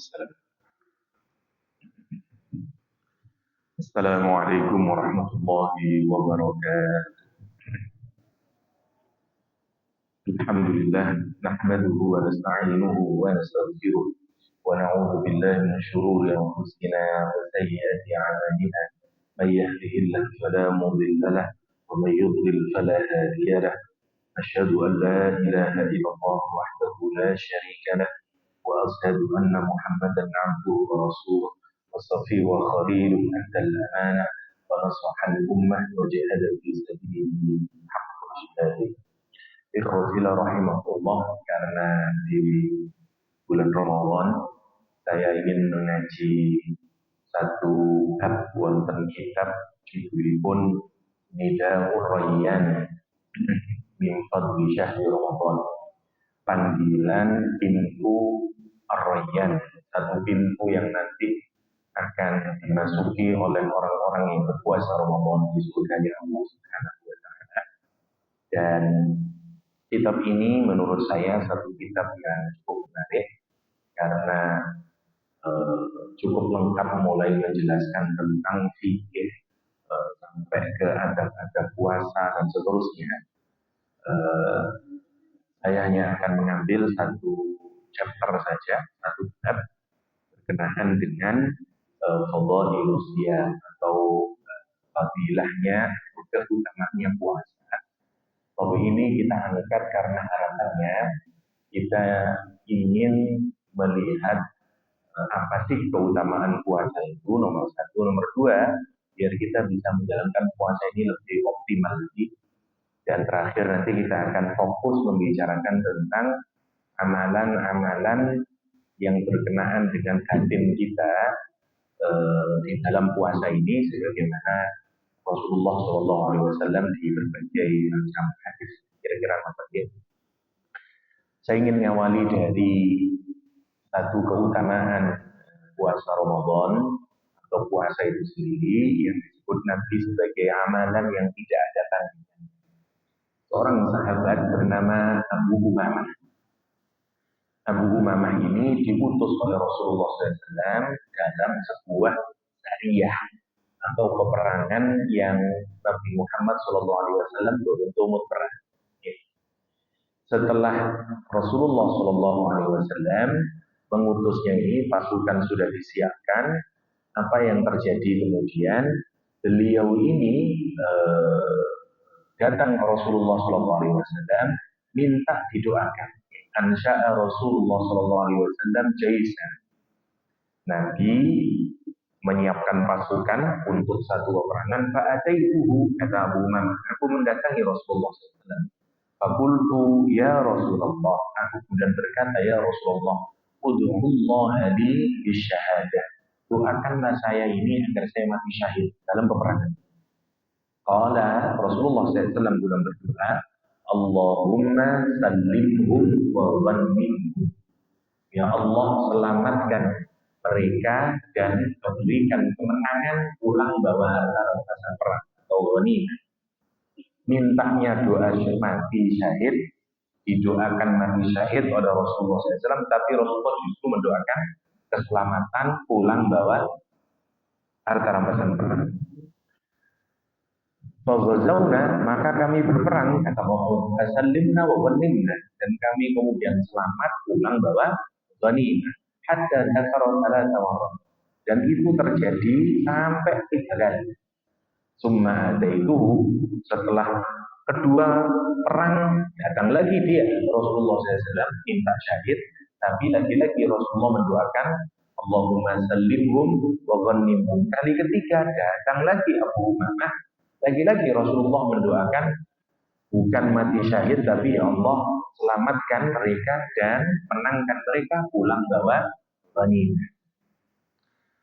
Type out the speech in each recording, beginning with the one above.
Bismillah. Assalamualaikum warahmatullahi wabarakatuh. Alhamdulillah, nahmaduhu wa nasta'inuhu wa nastaghfiruh wa na'udzu billahi min shururi anfusina wa sayyiati a'malina. May yahdihillahu fala mudilla lahu wa may yudlil fala hadiya lahu. Asyhadu an la ilaha illallah wahdahu la syarika lahu wa asyhadu anna Muhammadan 'abduhu wa rasuluh. وصفي وخليل أدى الأمانة ونصح الأمة وجاهد في سبيله حق جهاده. Ikhwati rahimahullah, karena di bulan Ramadan saya ingin mengaji satu bab wonten kitab judulipun Nidaur Rayyan min fadli syahri Ramadan. Panggilan pintu Ar-Rayyan, satu pintu yang nanti akan dimasuki oleh orang-orang yang berpuasa Ramadan di surganya Allah Subhanahu wa taala. Dan kitab ini menurut saya satu kitab yang cukup menarik karena cukup lengkap, mulai menjelaskan tentang fikih sampai ke adab-adab puasa dan seterusnya. Saya hanya akan mengambil satu chapter saja, satu bab berkenaan dengan fadhailus shiyam atau fadilahnya, keutamaannya puasa. Topik ini kita angkat karena harapannya kita ingin melihat apa sih keutamaan puasa itu, nomor satu. Nomor dua, biar kita bisa menjalankan puasa ini lebih optimal lagi. Dan terakhir nanti kita akan fokus membicarakan tentang amalan-amalan yang berkenaan dengan batin kita di dalam puasa ini, sebagaimana Rasulullah SAW di berbagai macam hadis. Kira-kira apa dia? Saya ingin mengawali dari satu keutamaan puasa Ramadan atau puasa itu sendiri yang disebut Nabi sebagai amalan yang tidak ada tandingan. Seorang sahabat bernama Abu Umamah. Abu Umamah ini diutus oleh Rasulullah SAW dalam sebuah sariyah atau peperangan yang Nabi Muhammad SAW beruntung perang. Setelah Rasulullah SAW mengutusnya ini, pasukan sudah disiapkan. Apa yang terjadi kemudian? Beliau ini datang ke Rasulullah SAW minta didoakan. Ansya'a Rasulullah SAW jaisan. Nabi menyiapkan pasukan untuk satu peperangan. Fa'ataituhu, kata Abu Umamah, aku mendatangi Rasulullah SAW. Faqultu ya Rasulullah, aku kemudian berkata, ya Rasulullah, ud'ullah li bisyahadah, doakanlah saya ini agar saya mati syahid dalam peperangan. Qala, Rasulullah SAW bulan berdoa, Allahumma sallimhum wa ghanimhum. Ya Allah, selamatkan mereka dan berikan kemenangan, pulang bawa harta rampasan perang atau ghanimah. Mintanya doa mati syahid, didoakan mati syahid oleh Rasulullah SAW, tapi Rasulullah justru mendoakan keselamatan, pulang bawa harta rampasan perang. Faghazawna, maka kami berperang, kata Rasul, fasallimna wa ghanimna, dan kami kemudian selamat pulang bawa ghanimah. Hatta dzakara salata marrat, dan itu terjadi sampai 3 kali. Summa itu setelah kedua perang datang lagi dia Rasulullah SAW minta syahid, tapi lagi-lagi Rasulullah mendoakan Allahumma sallimhum wa ghanimhum. Kali ketiga datang lagi Abu Umamah, lagi-lagi Rasulullah mendoakan bukan mati syahid, tapi ya Allah selamatkan mereka dan menangkan mereka, pulang bawa ghanimah.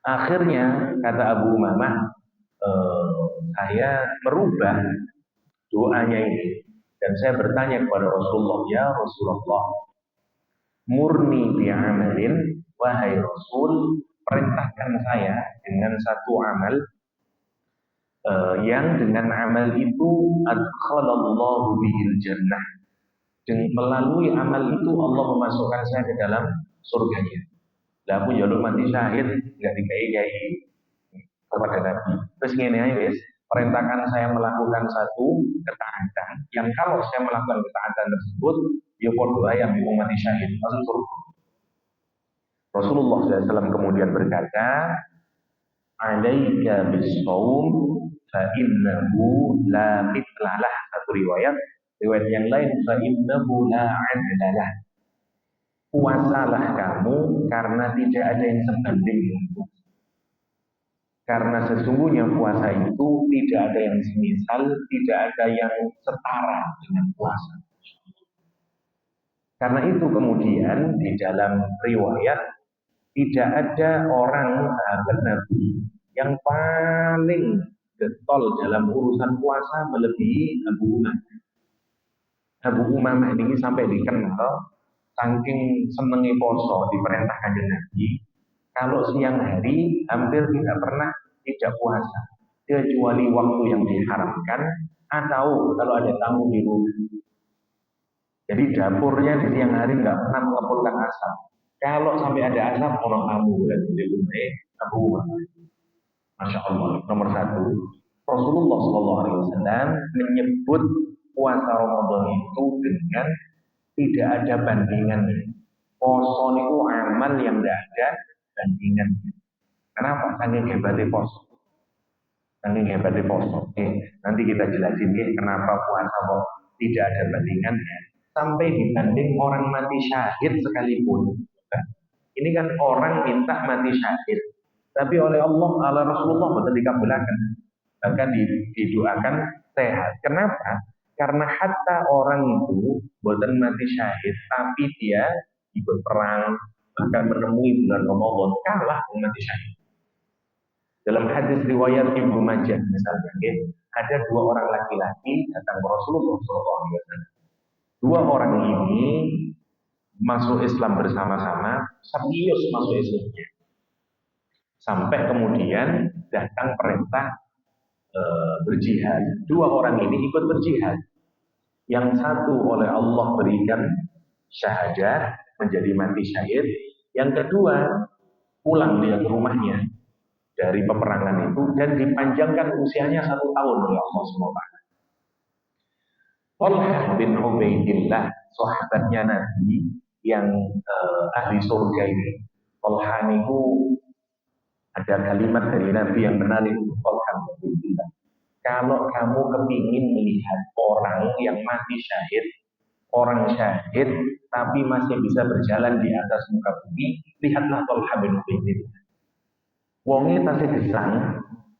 Akhirnya kata Abu Umamah, saya merubah doanya ini dan saya bertanya kepada Rasulullah, ya Rasulullah, murni bi'amalin, wahai Rasul, perintahkan saya dengan satu amal yang dengan amal itu adkhalallahu bihil jannah, melalui amal itu Allah memasukkan saya ke dalam surganya. Lah aku jaluk mati syahid nggak dikai-kai kepada Nabi. Terus ngene ae wis, perintahkan saya melakukan satu ketaatan yang kalau saya melakukan ketaatan tersebut ya padha yang mau mati syahid masuk surga. Rasulullah SAW kemudian berkata, "Alaika bis-shaum fa innahu la mitlalah." Satu riwayat yang lain fa innahu la adlalah. Puasalah kamu karena tidak ada yang sebanding denganmu. Karena sesungguhnya puasa itu tidak ada yang semisal, tidak ada yang setara dengan puasa. Karena itu kemudian di dalam riwayat tidak ada orang sahabat Nabi yang paling getol dalam urusan puasa melebihi Abu Umamah. Abu Umamah ini sampai dikenal saking senengi poso diperintahkan Nabi. Kalau siang hari hampir tidak pernah tidak puasa, kecuali waktu yang diharamkan atau kalau ada tamu di rumah. Jadi dapurnya di siang hari nggak pernah mengepulkan asap. Kalau sampai ada asap, orang tamu berarti di rumah Abu Bakar. Masya Allah. Nomor satu, Rasulullah SAW menyebut puasa Ramadan itu dengan tidak ada bandingannya. Poso itu amal yang tidak ada bandingannya. Kenapa? Saking hebatnya poso. Saking hebatnya poso. Nanti kita jelasin kenapa puasa kok tidak ada bandingannya. Sampai dibanding orang mati syahid sekalipun. Ini kan orang minta mati syahid. Tapi oleh Allah, oleh Rasulullah betul dikabulkan. Bahkan didoakan sehat. Kenapa? Karena hatta orang itu bukan mati syahid, tapi dia ikut perang, bahkan menemui bulan Ramadan, kalah dengan mati syahid. Dalam hadis riwayat Ibnu Majah misalnya, ada dua orang laki-laki datang ke Rasulullah SAW. Dua orang ini masuk Islam bersama-sama, serius masuk Islamnya. Sampai kemudian datang perintah berjihad. Dua orang ini ikut berjihad. Yang satu oleh Allah berikan syahadah, menjadi mati syahid. Yang kedua pulang dia ke rumahnya dari peperangan itu dan dipanjangkan usianya 1 tahun oleh Allah SWT. Talhah bin Ubaidillah, sahabatnya Nabi yang ahli surga ini. Talhah itu ada kalimat dari Nabi yang menarik untuk Talhah bin Ubaidillah. Kalau kamu kepingin melihat orang yang mati syahid, orang syahid tapi masih bisa berjalan di atas muka bumi, lihatlah Talhah bin Ubaidillah. Wongnya tasih gesang,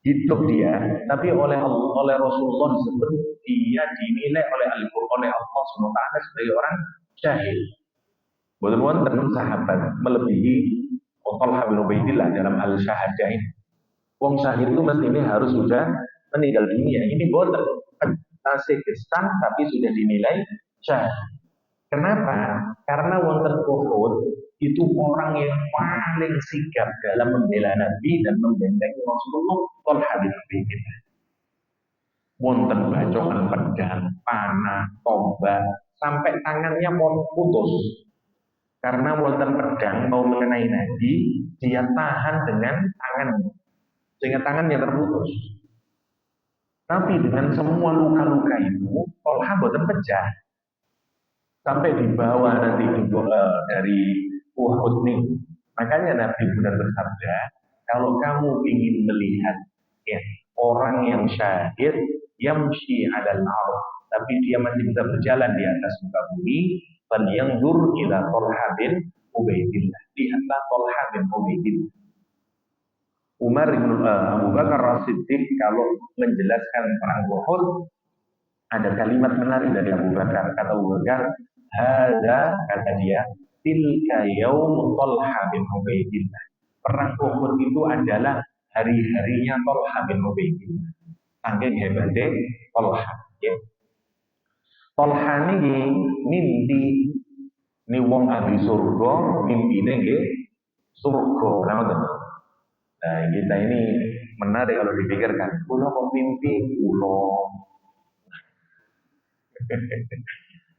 hidup dia, tapi oleh Rasulullah disebut dia dinilai oleh Al-Qur'an oleh Allah SWT sebagai orang syahid. Betul-betul tentu sahabat melebihi Talhah bin Ubaidillah dalam al-syahadah ini. Wong syahid itu mestinya harus sudah meninggal dunia. Ini boten tasih gesang tapi sudah dinilai syahid. Kenapa? Karena wonten Uhud itu orang yang paling sigap dalam membela Nabi dan membentengi Rasulullah, Talhah bin Ubaidillah. Wonten bacokan pedang, panah, tombak, sampai tangannya mau putus. Karena wonten pedang mau mengenai Nabi, dia tahan dengan tangannya, sehingga tangannya terputus. Tapi dengan semua luka-luka itu, Talhah boten pecah. Sampai dibawa nanti dari Uhud nih. Makanya Nabi benar bersabda, kalau kamu ingin melihat orang yang syahid, yamshi 'alal ardh, tapi dia masih bisa berjalan di atas muka bumi, falyanzur ila Talhah bin Ubaidillah. Lihatlah Talhah bin Ubaidillah. Umar bin Abu Bakar As-Siddiq kalau menjelaskan perang Uhud, ada kalimat menarik dari Abu Bakar. Kata Abu Bakar, "Hadza," kata dia, "tilka yaum Talhah bin Ubaidillah." Perang Uhud itu adalah hari-harinya Talhah bin Ubaidillah. Saking hebatnya Talhah. Ya. Talhah ini mimpi ni wong ahli surga, mimpine nggih surga. Nah, kita ini menarik kalau dipikirkan. Kula kok mimpi kula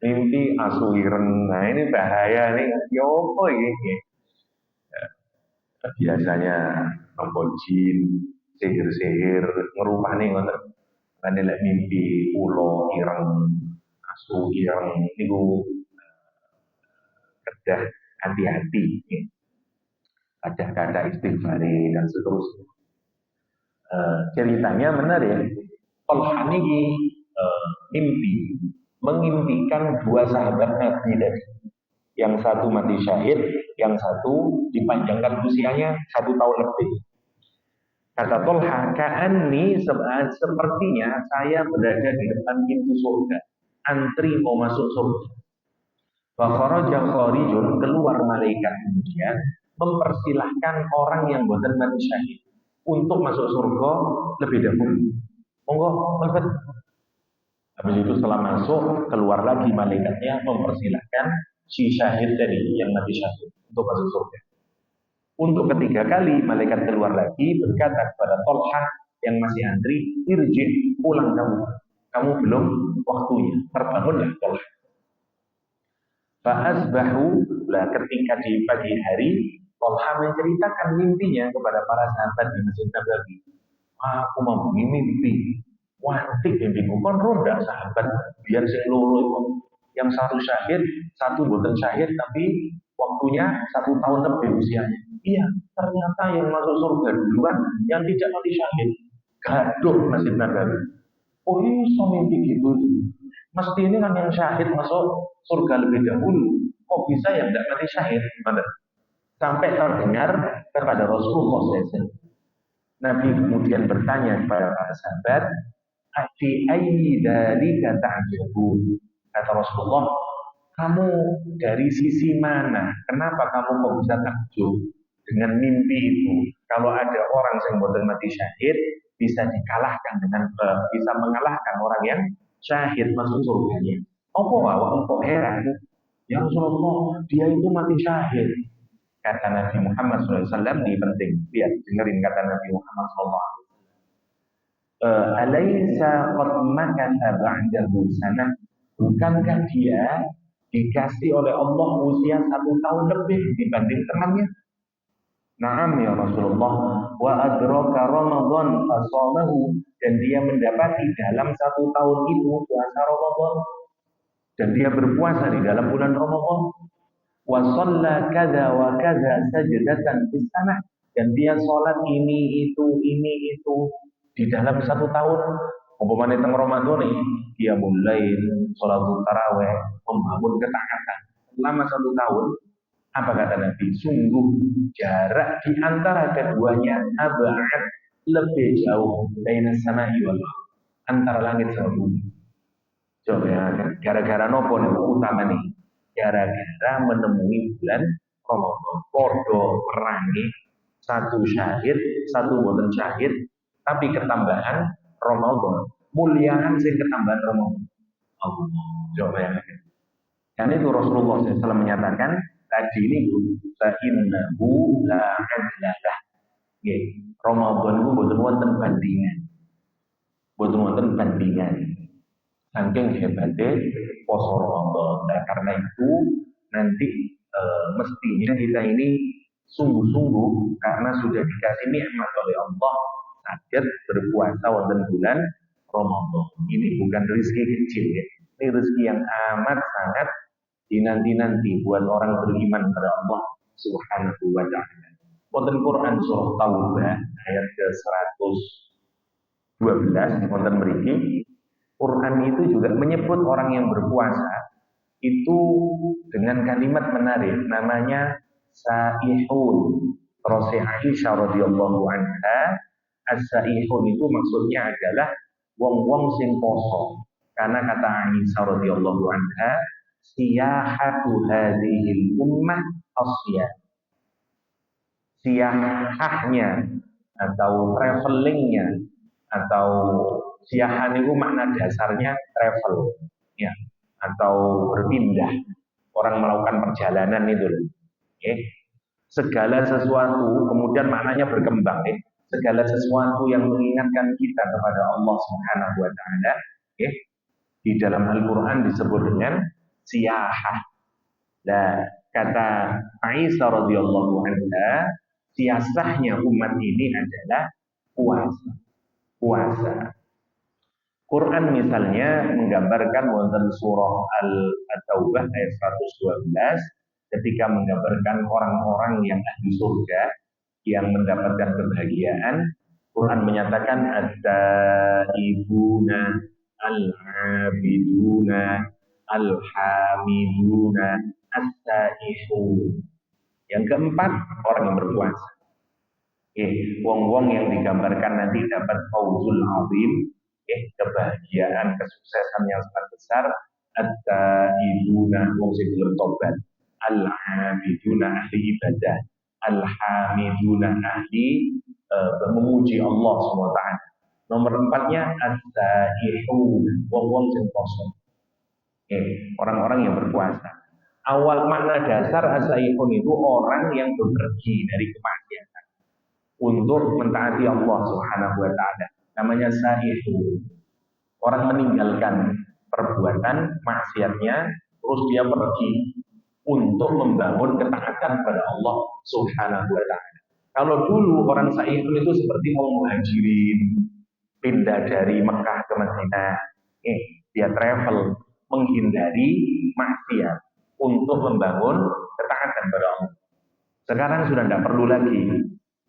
mimpi asuiren. Nah ini bahaya nih. Ya apa ini? biasanya nopo jin, sihir-sihir, ngerupani ngoten. Kan lek mimpi ulo ireng, asu ireng niku kedah hati-hati. Kadang-kadang istighfari dan seterusnya. Ceritanya menarik. Tolha ini mimpi, mengimpikan dua sahabat Nabi tadi. Yang satu mati syahid, yang satu dipanjangkan usianya 1 tahun lebih. Kata Tolha, ka'anni sepertinya saya berada di depan pintu surga, antri mau masuk surga. Fakharaja kharijun, keluar malaikat kemudian mempersilahkan orang yang boten mati syahid untuk masuk surga lebih dahulu. Monggo, monggo. Habis itu setelah masuk, keluar lagi malaikatnya mempersilahkan si syahid tadi yang mati syahid untuk masuk surga. Untuk ketiga kali malaikat keluar lagi berkata kepada Tolha yang masih antri, irji, pulang kamu. Kamu belum waktunya. Terbangunlah Tolha. Fa'asbahu, lah ketika di pagi hari, Tolha menceritakan mimpinya kepada para sahabat di Masjid Nabawi. Aku mau mimpi. Wantik mimpiku. Kon ronda sahabat biar sing loro itu. Yang satu syahid, satu boten syahid, tapi waktunya 1 tahun lebih usianya. Iya, ternyata yang masuk surga duluan, yang tidak mati syahid. Gaduh Masjid Nabawi. Oh iya, mimpi gitu. Mesti ini kan yang syahid masuk surga lebih dahulu. Kok bisa ya tidak mati syahid? Sampai terdengar kepada Rasulullah SAW. Nabi kemudian bertanya kepada para sahabat, "Fi ayyi dzalika ta'jabun?" Kata Rasulullah, "Kamu dari sisi mana? Kenapa kamu kok bisa takjub dengan mimpi itu? Kalau ada orang yang boten mati syahid bisa dikalahkan dengan bisa mengalahkan orang yang syahid masuk surganya. Apa awak kok heran? Ya Rasulullah, dia itu mati syahid." Kata Nabi Muhammad SAW, ini penting. Lihat, dengerin kata Nabi Muhammad SAW. Alaysa qad makatha ba'dahu sanah. Bukankah dia dikasih oleh Allah usia 1 tahun lebih dibanding temannya? Naam ya Rasulullah. Wa adraka Ramadan fasamahu, dan dia mendapati dalam 1 tahun itu puasa Ramadan, dan dia berpuasa di dalam bulan Ramadan. Wa shalla kadza wa kadza sajdatan fis sanah, dan dia sholat ini itu di dalam 1 tahun. Umpamanya teng Ramadan nih, dia mulai sholat taraweh, membangun ketaatan selama 1 tahun. Apa kata Nabi? Sungguh jarak di antara keduanya abad, lebih jauh dari samai wal antara langit sama bumi. Coba ya, gara-gara nopo nih utama nih? Gara-gara menemui bulan Ramadan. Podo perangi, satu syahid, satu boten syahid, tapi ketambahan Ramadan. Muliaan sing ketambahan Ramadan. Allah. Coba ya. Dan itu Rasulullah SAW menyatakan tadi ini fa'innahu la adlalah. Ramadan itu boten wonten bandingan. Boten wonten bandingan. Saking hebatnya poso Ramadan. Nah, karena itu nanti mestinya kita ini sungguh-sungguh karena sudah dikasih nikmat oleh Allah sakit berpuasa wonten bulan Ramadan. Ini bukan rezeki kecil ya. Ini rezeki yang amat sangat dinanti-nanti buat orang beriman kepada Allah Subhanahu wa taala. Wonten Quran surah Taubah ayat ke-112 wonten mriki, Quran itu juga menyebut orang yang berpuasa itu dengan kalimat menarik, namanya saihun. Terus Aisyah radhiyallahu anha, as-saihun itu maksudnya adalah wong-wong sing poso. Karena kata Aisyah radhiyallahu anha, siyahatu hadhil ummah asyah. Siyahahnya atau travelingnya atau siahan itu makna dasarnya travel ya, atau berpindah, orang melakukan perjalanan itu okay. Segala sesuatu kemudian maknanya berkembang segala sesuatu yang mengingatkan kita kepada Allah Subhanahu wa taala okay. Di dalam Al-Qur'an disebut dengan siyahah. Nah, kata Aisyah radhiyallahu anha, siasahnya umat ini adalah puasa. Puasa. Quran misalnya menggambarkan wonten surah Al-Taubah ayat 112 ketika menggambarkan orang-orang yang ahli surga yang mendapatkan kebahagiaan. Quran menyatakan at-taibuna al-abiduna al-hamiduna as-saihun. Yang keempat, orang yang berpuasa. Wong-wong yang digambarkan nanti dapat fauzul azim, kebahagiaan, kesuksesan yang sangat besar. At-taibuna, wong sing belum tobat. Al-abiduna, ahli ibadah. Al-hamiduna, ahli memuji Allah SWT. Nomor empatnya as-saihun, wong-wong sing poso. Orang-orang yang berpuasa. Awal makna dasar as-saihun itu orang yang bepergi dari kemaksiatan untuk mentaati Allah Subhanahu wa taala. Namanya saihun. Orang meninggalkan perbuatan maksiatnya terus dia pergi untuk membangun ketaatan kepada Allah Subhanahu wa taala. Kalau dulu orang saihun itu seperti mau muhajirin, pindah dari Mekah ke Madinah. Dia travel menghindari maksiat untuk membangun ketaatan kepada Allah. Sekarang sudah tidak perlu lagi.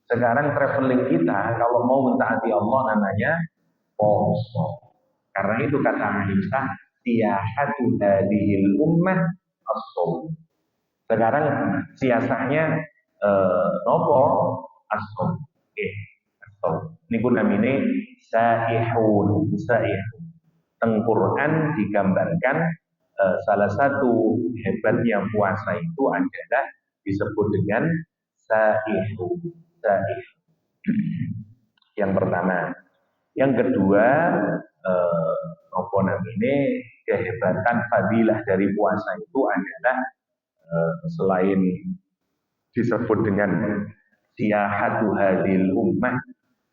Sekarang traveling kita kalau mau mentaati Allah namanya poso. Karena itu kata Aisyah, siyahatu hadhil ummah as-shaum. Sekarang siasahnya nopo as-shaum. As-shaum. Niku namine saihun, saihun. Teng Quran digambarkan salah satu hebatnya puasa itu adalah disebut dengan saihun. Yang pertama. Yang kedua, apa namanya, kehebatan fadilah dari puasa itu adalah selain disebut dengan siyahatu hadil ummah,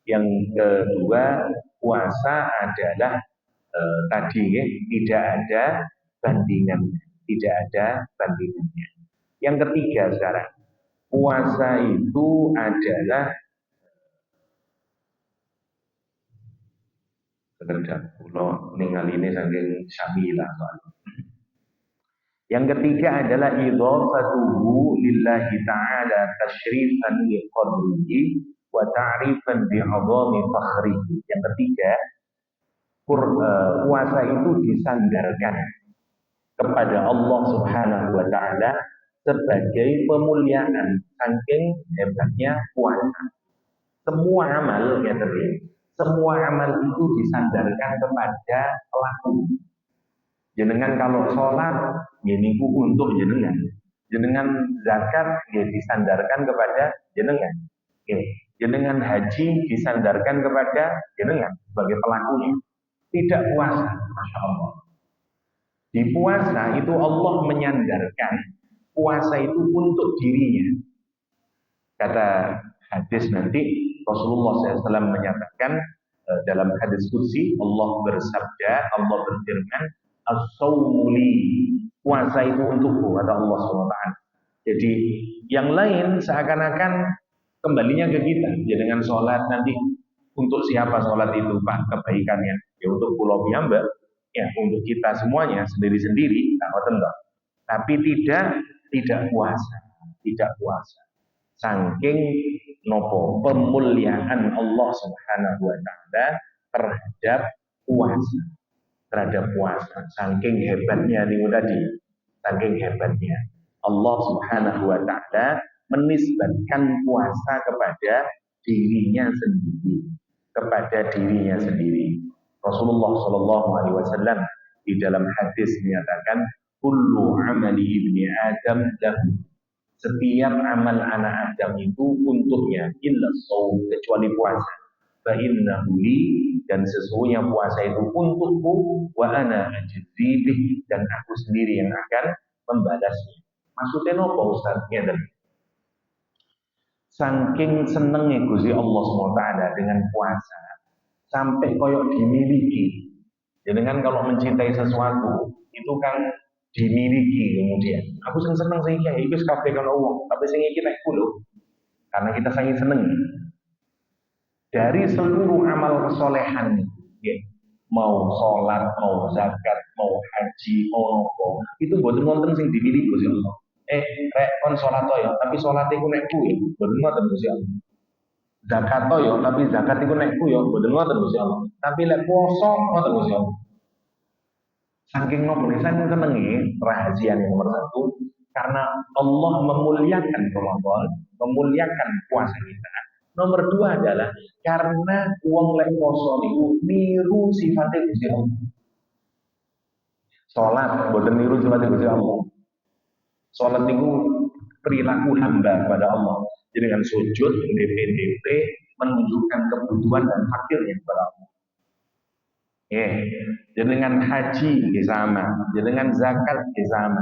yang kedua puasa adalah tadi tidak ada bandingannya, tidak ada bandingannya. Yang ketiga sekarang, puasa itu adalah sekedar pulau ningali ini saking syamilah. Yang ketiga adalah idhafatuhu lillahi ta'ala tasyrifan liqadrihi wa ta'rifan bi'adhami fakhrihi. Yang ketiga, puasa itu disandarkan kepada Allah Subhanahu wa taala sebagai pemuliaan saking hebatnya puasa. Semua amal ya tadi, semua amal itu disandarkan kepada pelaku. Jenengan kalau sholat, ya niku untuk jenengan. Jenengan zakat, ya disandarkan kepada jenengan. Jenengan haji disandarkan kepada jenengan sebagai pelakunya. Tidak puasa, masya Allah. Di puasa itu Allah menyandarkan puasa itu untuk dirinya. Kata hadis nanti Rasulullah SAW menyatakan dalam hadis kursi, Allah bersabda, Allah berfirman, as-sawmuli, puasa itu untukku, kata Allah SWT. Jadi yang lain seakan-akan kembalinya ke kita. Ya dengan sholat nanti untuk siapa sholat itu Pak kebaikannya? Ya untuk pulau piyambak, ya untuk kita semuanya sendiri-sendiri, tapi tidak puasa, tidak puasa. Saking nopo pemuliaan Allah Subhanahu wa taala terhadap puasa, saking hebatnya nih tadi, saking hebatnya Allah Subhanahu wa taala menisbatkan puasa kepada dirinya sendiri, Rasulullah Shallallahu Alaihi Wasallam di dalam hadis menyatakan, kullu amali ibni Adam lahu, setiap amal anak Adam itu untuknya, illa shaum, kecuali puasa. Fa innahu li, dan sesungguhnya puasa itu untukku, wa ana ajzi bih, dan aku sendiri yang akan membalasnya. Maksudnya apa Ustaznya tadi? Saking senengnya Gusti Allah SWT dengan puasa, sampai koyok dimiliki. Jadi kan kalau mencintai sesuatu itu kan dimiliki kemudian. Aku seneng sih kayak itu kabeh kan Allah, tapi sing iki nek kulo. Karena kita saking seneng dari seluruh amal kesolehan, ya, mau sholat, mau zakat, mau haji, mau nopo, itu boten wonten sing dipilih Gusti Allah. Rek kon sholat ya, tapi sholat iku nekku ya, boten wonten Gusti Allah. Zakat ya, tapi zakat iku nekku ya, boten wonten Gusti Allah. Tapi lek poso wonten Gusti Allah. Saking nopo nih, saking senengi rahasia yang nomor satu, karena Allah memuliakan Ramadan, memuliakan puasa kita. Nomor dua adalah karena uang lek poso itu niru sifatnya Gusti Allah. Sholat, boten niru sifatnya Gusti Allah. Sholat itu perilaku hamba kepada Allah. Jadi dengan sujud, DP, menunjukkan kebutuhan dan fakirnya kepada Allah. Dengan haji sama, dengan zakat sama.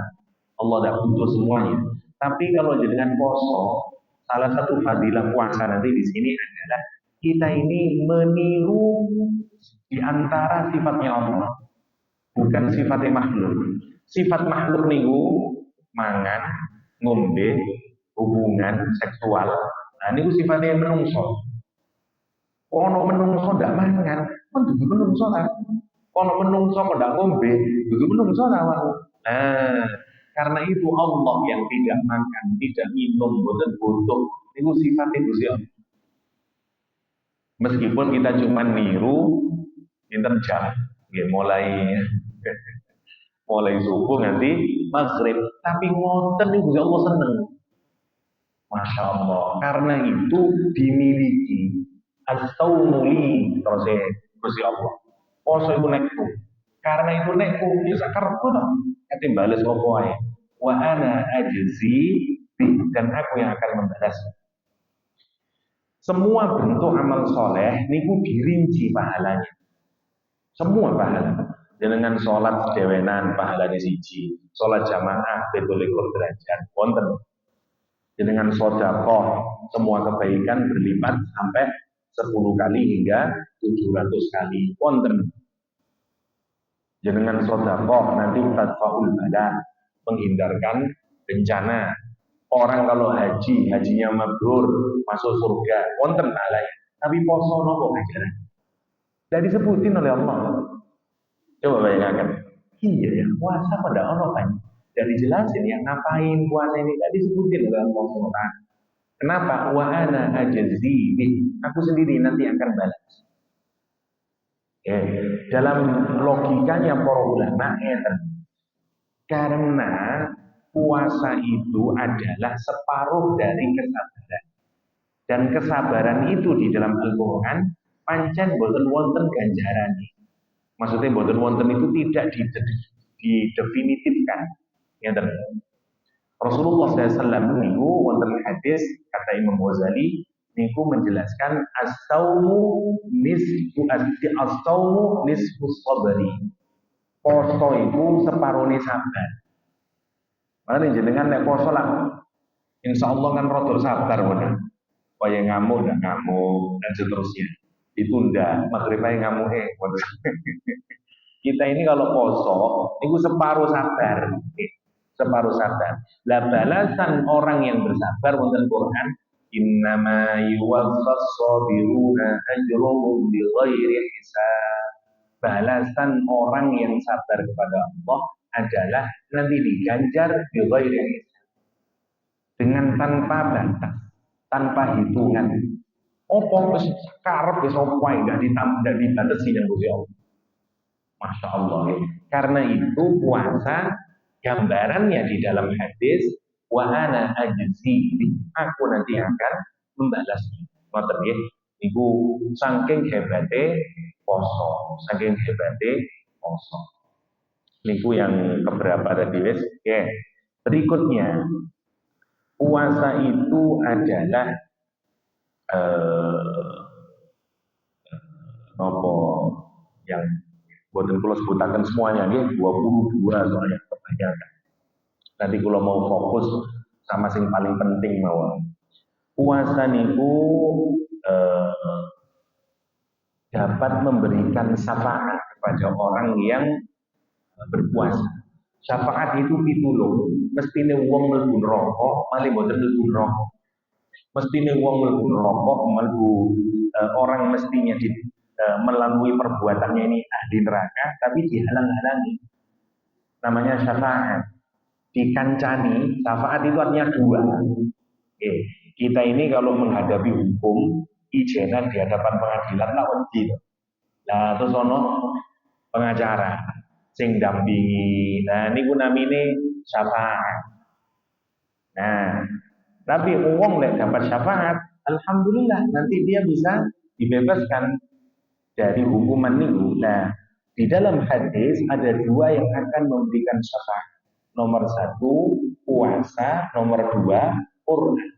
Allah tidak butuh semuanya. Tapi kalau dengan poso, salah satu fadilah puasa nanti di sini adalah kita ini meniru di antara sifatnya Allah, bukan sifatnya makhluk. Sifat makhluk niku mangan, ngombe, hubungan seksual. Nah niku sifatnya menungso. Ono menungso ndak mangan, kan dudu menungso ta. Ono menungso kok ndak ngombe, dudu menungso ta. Nah, karena itu Allah yang tidak makan, tidak minum, boten butuh. Itu sifatnya Gusti Allah. Meskipun kita cuma niru pinten jam, ya, mulai subuh nanti maghrib, tapi ngoten nih Gusti Allah seneng. Masya Allah. Karena itu dimiliki as-saumuli terus Gusti Allah. Poso iku nekku. Karena itu nekku ya sakarepku to. Ate bales opo ae. Wa ana ajzi dan aku yang akan membalas. Semua bentuk amal soleh niku dirinci pahalanya. Semua pahala. Dengan sholat sedewenan pahalanya siji, sholat jamaah betul derajat wonten. Dengan sedekah semua kebaikan berlipat sampai 10 kali hingga 700 kali wonten. Dengan sedekah nanti tadfaul bala, menghindarkan bencana. Orang kalau hajinya mabrur, masuk surga, wonten pahalanya. Tapi poso nopo ajaran. Tidak disebutin oleh Allah. Coba bayangkan. Iya ya, puasa pada ono kan. Dan dijelasin yang ngapain puasa ini tadi disebutin oleh Allah SWT. Kenapa? Wa ana ajzi. Aku sendiri nanti akan balas. Dalam logikanya para ulama karena puasa itu adalah separuh dari kesabaran. Dan kesabaran itu di dalam Al-Quran pancen boten wonten ganjarane. Maksudnya boten wonten itu tidak didefinitifkan. Rasulullah SAW niku wonten hadis kata Imam Ghazali niku menjelaskan as-saumu nisfu sabri. Poso itu separone sabar. Makanya jenengan nek poso lah, insyaallah kan rada sabar ngono. Kaya ngamuk ndak ngamuk dan seterusnya. Ditunda, maghrib ae ngamuke. Kita ini kalau poso itu separuh sabar. Separuh sabar. Lah balasan orang yang bersabar wonten Quran, innama yuwaffas sabiruna ajruhum bighairi hisab. Balasan orang yang sabar kepada Allah adalah nanti diganjar bighairi hisab. Dengan tanpa batas, tanpa hitungan. Opo wis karep wis opo ae enggak dibatasi yang Gusti Allah. Masya Allah. Karena itu puasa gambarannya di dalam hadis wa ana ajzi, aku nanti akan membalasnya. Ngoten nggih. Iku saking hebate poso, saking hebate poso. Niku yang keberapa tadi wis? Berikutnya puasa itu adalah nopo yang boten kula sebutaken semuanya nggih 22 soalnya kebanyakan. Nanti kalau mau fokus sama sing paling penting mawon. Puasa niku dapat memberikan syafaat kepada orang yang berpuasa. Syafaat itu pitulung. Mestine wong mlebu neraka, malih boten mlebu neraka. Mestine wong mlebu rokok, mlebu orang mestinya melalui perbuatannya ini ahli neraka, tapi dihalang-halangi. Namanya syafaat. Dikancani, syafaat itu artinya dua. Oke. Kita ini kalau menghadapi hukum, ijenan di hadapan pengadilan lah wedi. Nah, terus ono pengacara sing dampingi. Nah, niku namine syafaat. Nah, tapi uang lek dapat syafaat, alhamdulillah nanti dia bisa dibebaskan dari hukuman itu. Nah, di dalam hadis ada dua yang akan memberikan syafaat. Nomor satu puasa, nomor dua Quran.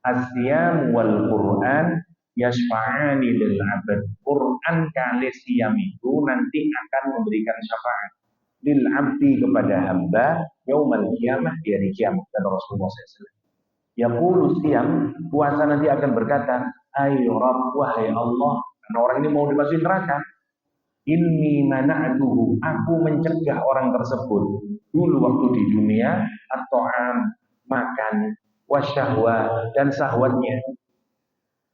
Asyam wal Quran yashfa'ani lil abad. Quran kali siam itu nanti akan memberikan syafaat lil abdi kepada hamba yaumal qiyamah di hari kiamat. Dan Rasulullah SAW yaqulu siam, puasa nanti akan berkata, ayo Rabb, wahai Allah, karena orang ini mau dimasukin neraka, inni mana'duhu, aku mencegah orang tersebut dulu waktu di dunia at-ta'am, makan, wasyahwa, dan syahwatnya.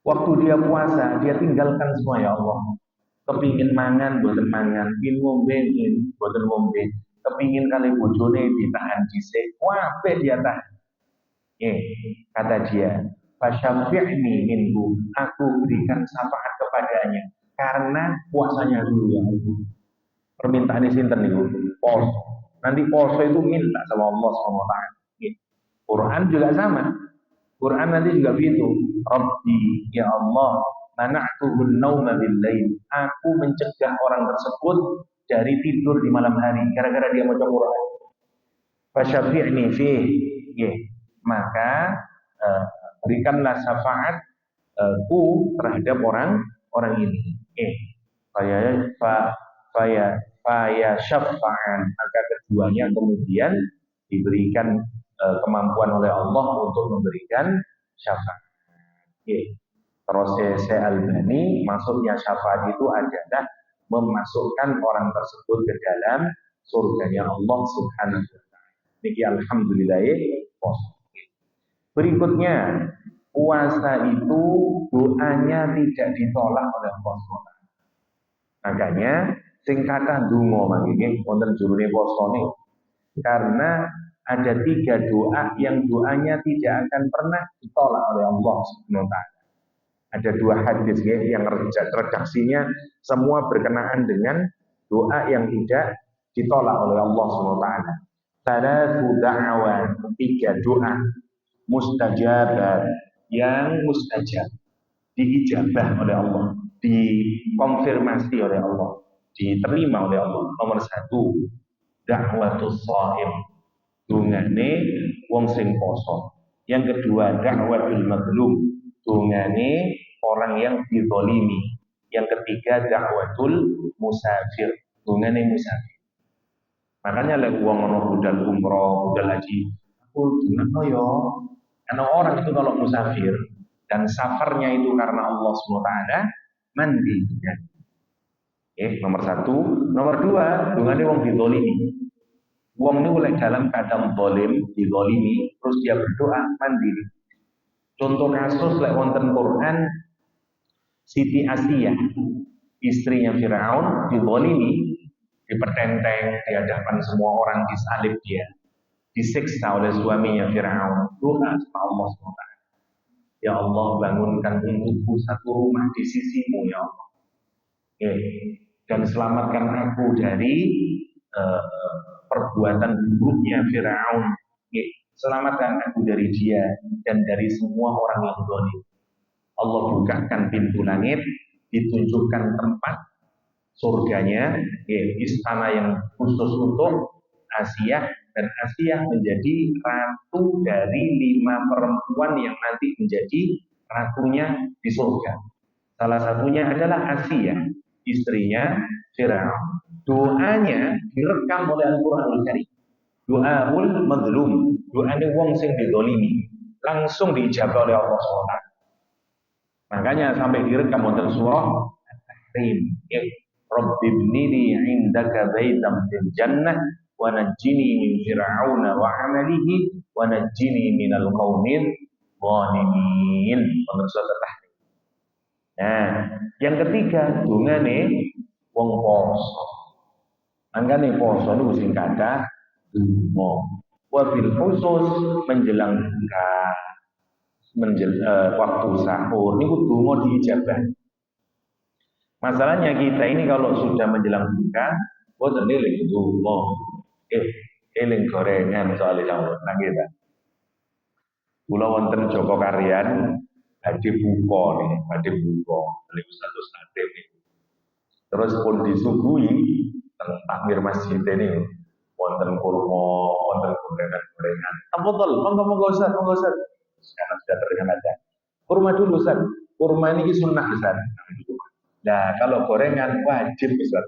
Waktu dia puasa, dia tinggalkan semua, ya Allah. Kepingin mangan, boten mangan, pingin ngombe, boten ngombe, kepingin kali bojone ditahan dhisik, wae dia tahan. Kata dia, fasyafi'ni minhu, aku berikan syafaat kepadanya karena puasanya dulu ya Allah. Permintaan sinten niku? Poso. Nanti poso itu minta sama Allah SWT. Quran juga sama. Quran nanti juga begitu. Rabbi, ya Allah, mana'tuhun nauma bil-lail. Aku mencegah orang tersebut dari tidur di malam hari gara-gara dia baca Quran. Fasyafi'ni fih. Maka berikanlah syafaatku terhadap orang ini. Faya syafa'an, maka keduanya kemudian diberikan kemampuan oleh Allah untuk memberikan syafaat. Terus Syekh Albani, maksudnya syafaat itu adalah memasukkan orang tersebut ke dalam surganya Allah Subhanahu wa taala. Niki alhamdulillah puasa. Berikutnya, puasa itu doanya tidak ditolak oleh Allah SWT. Makanya sing kathah ndonga mangke wonten jurune puasa niki. Karena ada 3 doa yang doanya tidak akan pernah ditolak oleh Allah Subhanahu wa taala. Ada 2 hadis yang redaksinya semua berkenaan dengan doa yang tidak ditolak oleh Allah Subhanahu wa taala. Salatu da'awat, 3 doa mustajabat yang mustajab, diijabah oleh Allah, dikonfirmasi oleh Allah, diterima oleh Allah. Nomor 1, da'watus shaim, dungane wong sing poso. Yang kedua, da'watul mazlum, dungane orang yang dizalimi. Yang ketiga, da'watul musafir, dungane musafir. Makanya lek wong ono budal umroh, budal haji, aku dungo yo. Karena orang itu kalau musafir dan safarnya itu karena Allah SWT, mandi. Nomor 1, nomor 2, dungane wong dizalimi. Wong ini oleh dalam keadaan zalim, dizalimi, terus dia berdoa mandi. Contoh kasus lek wonten Quran, Siti Asiyah, istrinya Firaun, dizalimi, dipertenteng di hadapan semua orang, disalib dia, disiksa oleh suaminya Firaun. Doa sama Allah SWT. Ya Allah, bangunkan untukku satu rumah di sisimu ya Allah. Dan selamatkan aku dari perbuatan buruknya Firaun. Selamatkan aku dari dia dan dari semua orang yang zalim. Allah bukakan pintu langit, ditunjukkan tempat surganya, istana yang khusus untuk Asiyah, dan Asiyah menjadi ratu dari 5 perempuan yang nanti menjadi ratunya di surga. Salah satunya adalah Asiyah, istrinya Firaun. Doanya direkam oleh Al-Qur'anul Karim. Doaul mazlum, doane wong sing dizalimi, langsung diijabah oleh Allah SWT. Makanya sampai direkam wonten surah At-Tahrim. Rabbibnili 'indaka baitam fil jannah wa najjini min fir'auna wa 'amalihi wa najjini minal qaumil dhalimin. Pemirsa tetah. Nah, yang ketiga dungane wong poso. Angkane poso niku sing kathah donga. Wabil khusus menjelang buka, waktu sahur niku donga diijabah. Masalahnya kita ini kalau sudah menjelang buka, boten eling donga. Eling gorengan soalnya sahur nang kita. Kula wonten Joko Karyan badhe buka nih, badhe buka beli satu sate nih. Terus pun disuguhi teng takmir masjid ini wonten kurma, wonten gorengan-gorengan. Afdal, monggo Ustaz, monggo Ustaz. Sekarang sudah terdengar aja. Kurma dulu Ustaz. Kurma ini sunnah Ustaz. Nah, kalau gorengan wajib Ustaz.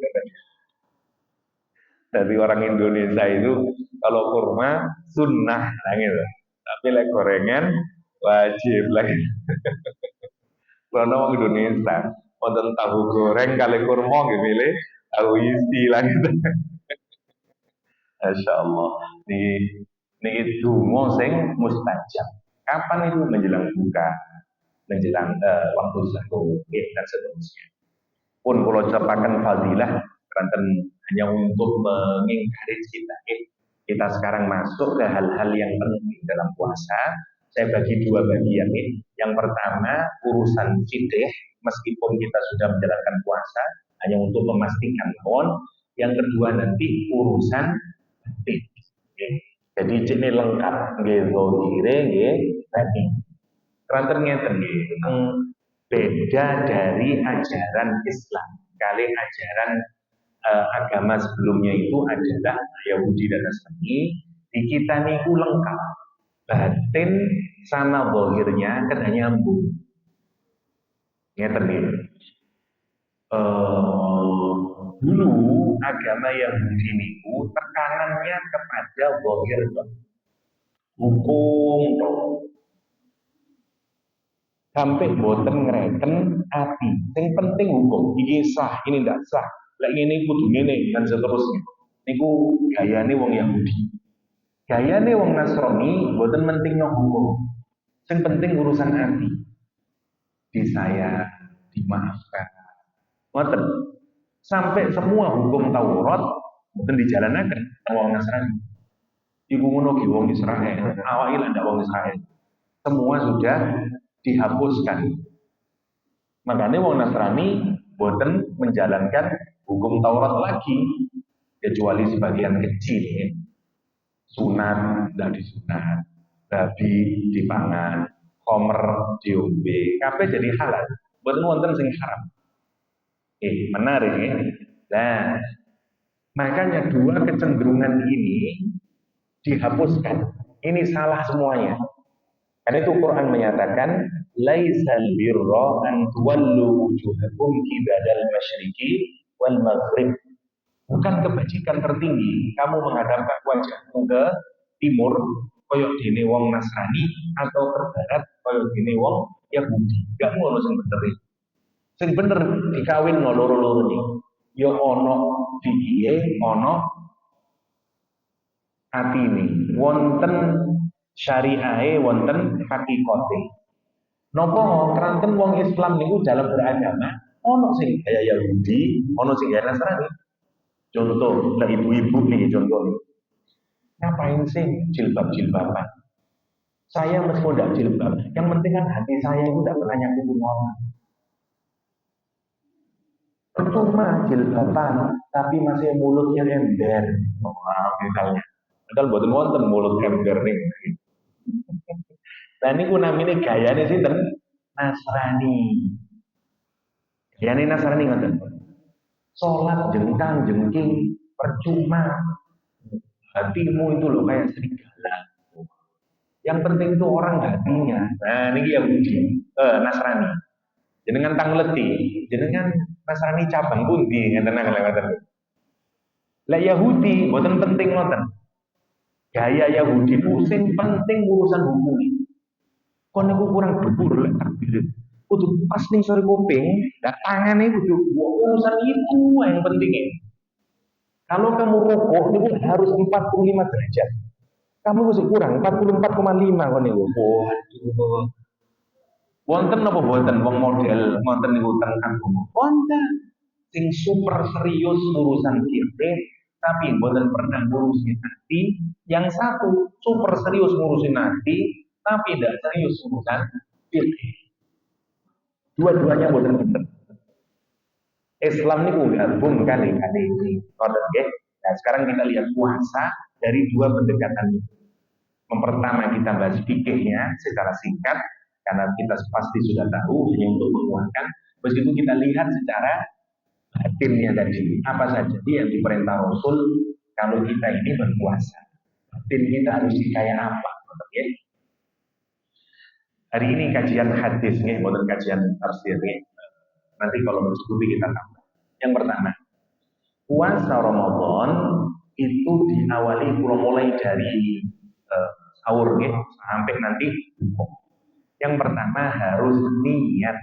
Dari orang Indonesia itu kalau kurma sunnah nah gitu. Tapi like gorengan wajib lagi. Kalau orang Indonesia wonten tahu goreng kali kurma gitu milih tahu isi lah gitu. Masya Allah. Ini itu sing mustajab. Kapan itu menjelang buka, menjelang waktu sahur dan seterusnya. Pun kalau cepakan fadilah, kanten hanya untuk mengingkari kita sekarang masuk ke hal-hal yang penting dalam puasa. Saya bagi dua bagian nih. Yang pertama urusan fideh, meskipun kita sudah menjalankan puasa, hanya untuk memastikan mohon. Yang kedua nanti urusan batin. Jadi ini lengkap gitu kira tadi. Keranten ngeten beda dari ajaran Islam. Kali ajaran agama sebelumnya itu adalah Yahudi dan Nasrani. Di kita niku lengkap. Batin sama zahirnya kan nyambung. Ngeten nggih. Dulu agama Yahudi niku tekanannya kepada zahir hukum sampai boten ngereken ati. Yang penting hukum. Ini sah, ini tidak sah. Lek ngene kudu ngene dan seterusnya. Niku gayane wong Yahudi. Gayane wong Nasrani boten pentingno hukum. Yang penting urusan ati. Disayang, dimaafkan. Ngoten. Sampai semua hukum Taurat boten dijalanaken wong Nasrani. Iku ngono ki wong Israel, awake lek ndak wong Israel. Semua sudah dihapuskan. Makanya wong Nasrani boten menjalankan hukum Taurat lagi, kecuali sebagian kecil. Sunat tidak disunat, babi dipangan, khomer diombe, kabeh jadi halal. Boten wonten sing haram. Menarik ya. Nah, makanya dua kecenderungan ini dihapuskan. Ini salah semuanya. Karena itu Quran menyatakan laisal birra an tuwallu wujuhakum qibalal masyriqi wal maghrib. Bukan kebajikan tertinggi kamu menghadapkan wajahmu ke timur koyok dene wong Nasrani atau ke barat koyok dene wong Yahudi. Gak ngono sing bener. Sing bener dikawin loro-loro iki. Ya ana fikihe, ana atine. Wonten syariahe wonten hakikate. Napa keranten wong Islam niku dalam beragama ana sing kaya Yahudi, ana sing kaya Nasrani. Contoh, lah ibu-ibu nih contoh nih. Ngapain sih jilbab-jilbaban? Saya meskipun tidak jilbab, yang penting kan hati saya itu tidak pernah nyakitin orang. Percuma jilbaban, tapi masih mulutnya ember. Misalnya. Padahal buatan wonten mulut ember nih. Nah ini ku namanya gayanya sih Nasrani. Gayanya Nasrani ngoten. Sholat jengkang jengking percuma. Hatimu itu loh kayak serigala. Yang penting itu orang hatinya. Nah ini Yahudi, Nasrani. Jenengan tangleti, jenengan Nasrani cabang pundi ngeten ngeten. Lah Yahudi mboten penting ngoten. Gaya Yahudi pusing penting urusan hukum. Kon niku kurang dhuwur lek takbir. Kudu pas ning sore kuping, dak tangane kudu urusan itu yang penting. Kalau kamu rukuk itu harus 45 derajat. Kamu masih kurang 44,5 kon niku. Waduh. Wonten apa wonten wong model wonten niku teng agama? Wonten sing super serius urusan fikih tapi wonten pernah ngurusin hati. Yang satu super serius ngurusin hati tapi tidak serius urusan fikih. Dua-duanya wonten bener. Islam niku gabung kali-kali ini. Ngoten nggih. Nah, sekarang kita lihat puasa dari dua pendekatan ini. Yang pertama kita bahas fikihnya secara singkat karena kita pasti sudah tahu hanya untuk menguatkan. Begitu kita lihat secara batinnya tadi apa saja yang diperintah Rasul kalau kita ini berpuasa. Batin kita harus kayak apa? Ya. Hari ini kajian hadis nih, bukan kajian tafsir nih. Nanti kalau mencukupi kita tambah. Yang pertama, puasa Ramadan itu diawali mulai dari sahur nih sampai nanti buka. Yang pertama harus niat.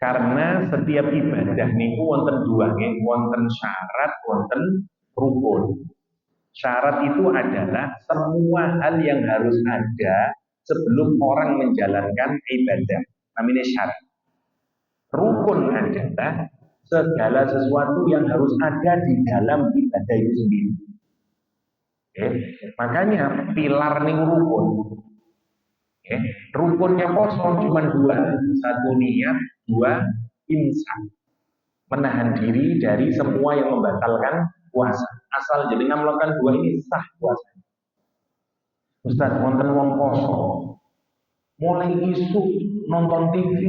Karena setiap ibadah niku wonten dua nggih, wonten syarat, wonten rukun. Syarat itu adalah semua hal yang harus ada sebelum orang menjalankan ibadah. Namanya syarat. Rukun adalah segala sesuatu yang harus ada di dalam ibadah itu sendiri. Oke. Makanya pilar niku rukun. Oke. Rukunnya poso cuma dua, satu niat, dua insan. Menahan diri dari semua yang membatalkan puasa. Asal jenengan melakukan dua ini sah puasa. Ustaz, wonten wong poso. Mulai isu nonton TV